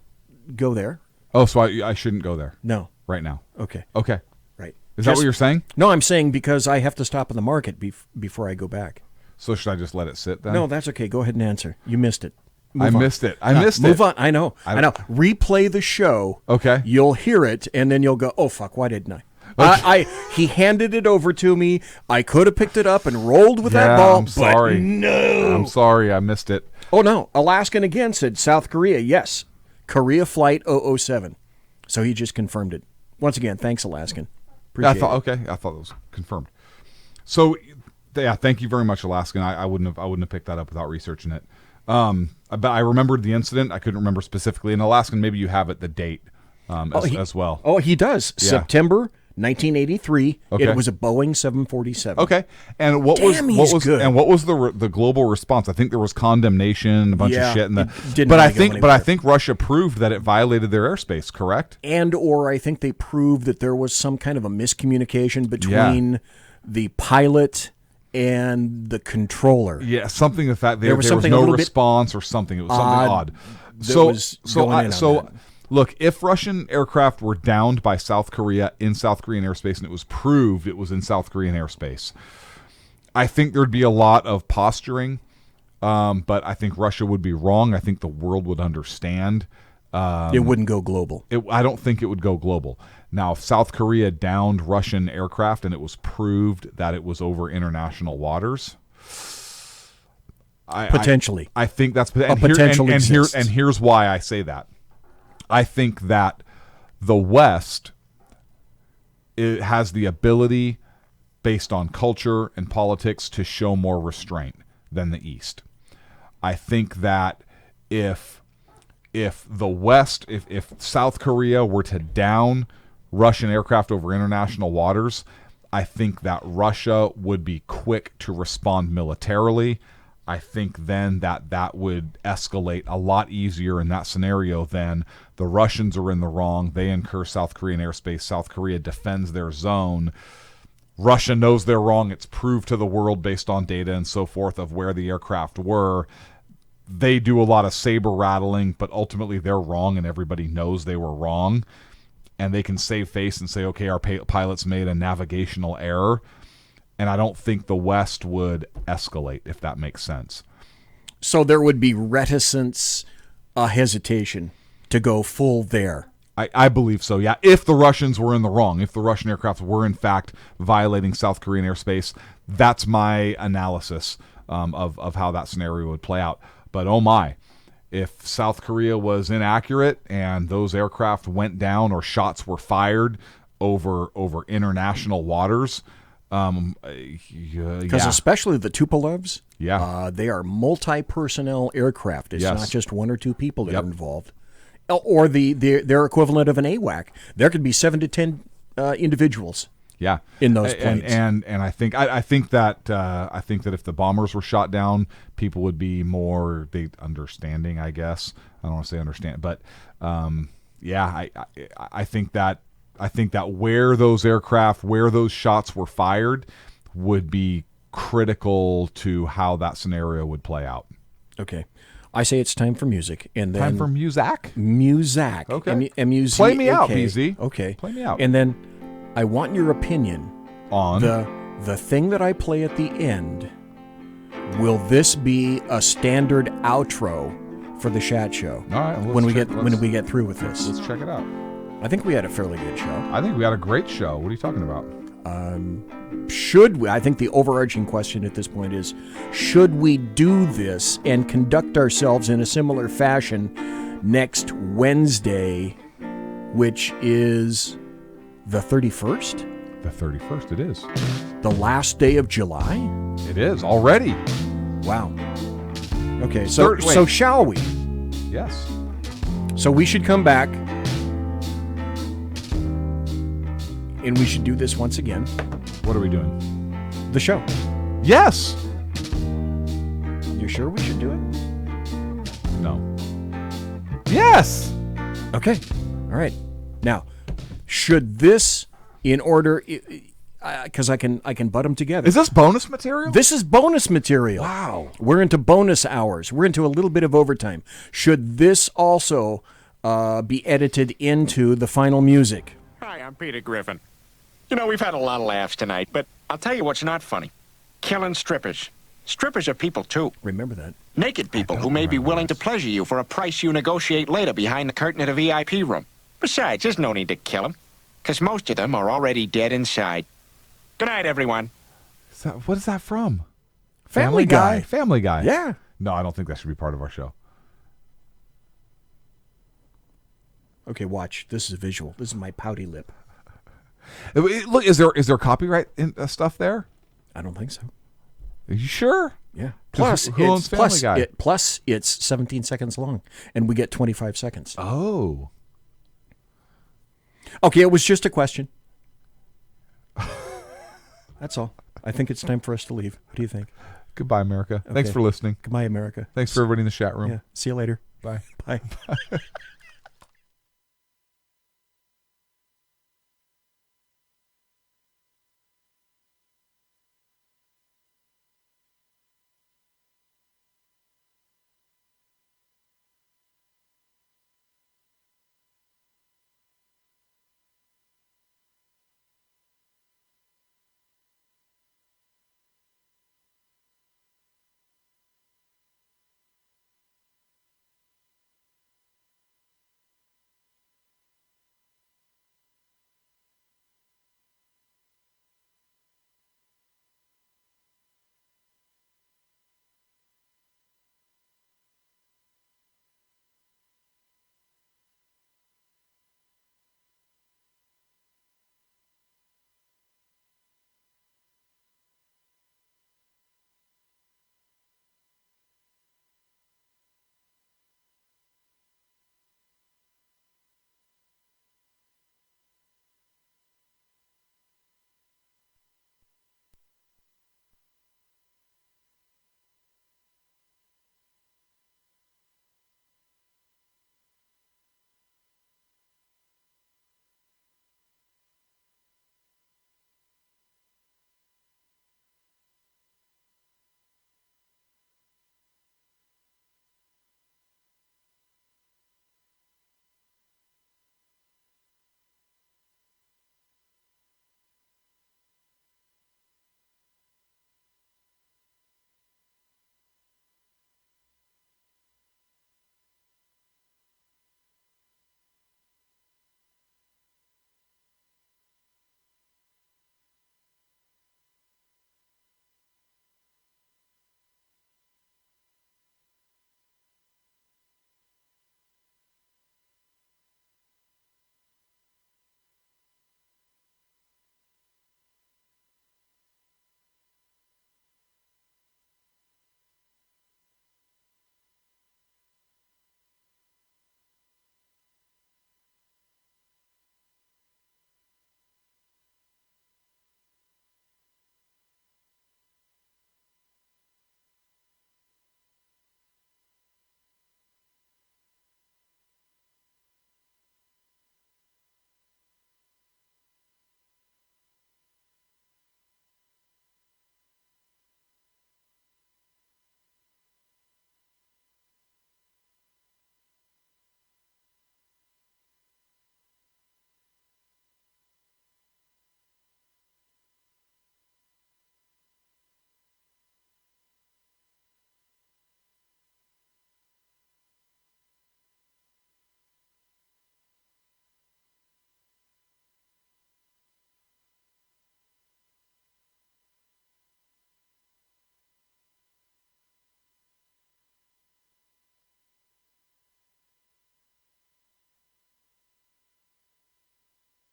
go there. Oh, so I shouldn't go there? No. Right now. Okay. Okay. Right. Is that what you're saying? No, I'm saying because I have to stop in the market before I go back. So should I just let it sit then? No, that's okay. Go ahead and answer. You missed it. I missed it. Move on. I know. Replay the show. Okay. You'll hear it, and then you'll go, oh, fuck, why didn't I? He handed it over to me. I could have picked it up and rolled with that ball. I'm sorry. But no. I'm sorry. I missed it. Oh, no. Alaskan again said South Korea. Yes. Korea Flight 007. So he just confirmed it. Once again, thanks, Alaskan. Appreciate it. Okay. I thought it was confirmed. So, yeah, thank you very much, Alaskan. I wouldn't have picked that up without researching it. But I remembered the incident. I couldn't remember specifically. And Alaskan, maybe you have it, the date as well. Oh, he does. Yeah. September 1983. Okay. It was a Boeing 747. Okay. And what was the global response? I think there was condemnation, a bunch of shit, I think Russia proved that it violated their airspace. Correct. Or I think they proved that there was some kind of a miscommunication between the pilot and the controller. Yeah, something of that. There was no response or something. It was something odd. So look, if Russian aircraft were downed by South Korea in South Korean airspace and it was proved it was in South Korean airspace, I think there'd be a lot of posturing, but I think Russia would be wrong. I think the world would understand. It wouldn't go global. I don't think it would go global. Now, if South Korea downed Russian aircraft and it was proved that it was over international waters, potentially. I think that's potential. And here's why I say that. I think that the West has the ability, based on culture and politics, to show more restraint than the East. I think that if the West, if South Korea were to down Russian aircraft over international waters, I think that Russia would be quick to respond militarily. I think then that would escalate a lot easier in that scenario than the Russians are in the wrong. They incur South Korean airspace. South Korea defends their zone. Russia knows they're wrong. It's proved to the world based on data and so forth of where the aircraft were. They do a lot of saber rattling, but ultimately they're wrong and everybody knows they were wrong. And they can save face and say, okay, our pilots made a navigational error. And I don't think the West would escalate, if that makes sense. So there would be reticence, hesitation to go full there. I believe so, yeah. If the Russians were in the wrong, if the Russian aircraft were in fact violating South Korean airspace, that's my analysis of how that scenario would play out. But oh my, if South Korea was inaccurate and those aircraft went down or shots were fired over international waters, because especially the Tupolevs, they are multi-personnel aircraft. It's not just one or two people that are involved, or their equivalent of an AWAC. There could be 7 to 10 individuals. Yeah, in those planes, and I think that if the bombers were shot down, people would be more understanding. I guess I don't want to say understand, but I think that where those shots were fired would be critical to how that scenario would play out. Okay. I say it's time for music. And then time for music? Music. Okay. M-U-Z-A-K. Play me out, BZ. Okay. Play me out. And then I want your opinion on the thing that I play at the end. Will this be a standard outro for the Chat Show? All right. When we get through with this. Let's check it out. I think we had a fairly good show. I think we had a great show. What are you talking about? Should we, I think the overarching question at this point is, should we do this and conduct ourselves in a similar fashion next Wednesday, which is the 31st? The 31st, it is. The last day of July? It is, already. Wow. Okay, so shall we? Yes. So we should come back, and we should do this once again. What are we doing? The show. Yes. You sure we should do it? No. Yes. Okay. All right. Now, should this, in order, because I can butt them together. Is this bonus material? This is bonus material. Wow. We're into bonus hours. We're into a little bit of overtime. Should this also be edited into the final music? Hi, I'm Peter Griffin. You know, we've had a lot of laughs tonight, but I'll tell you what's not funny. Killing strippers. Strippers are people, too. Remember that. Naked people who may be willing to pleasure you for a price you negotiate later behind the curtain at a VIP room. Besides, there's no need to kill them, because most of them are already dead inside. Good night, everyone. What is that from? Family Guy. Family Guy. Yeah. No, I don't think that should be part of our show. Okay, watch. This is a visual. This is my pouty lip. Look, is there copyright stuff there? I don't think so. Are you sure? Yeah. Plus, who owns Family Guy? Plus, it's 17 seconds long, and we get 25 seconds. Oh. Okay, it was just a question. That's all. I think it's time for us to leave. What do you think? Goodbye, America. Okay. Thanks for listening. Goodbye, America. Thanks for everybody in the chat room. Yeah. See you later. Bye. Bye.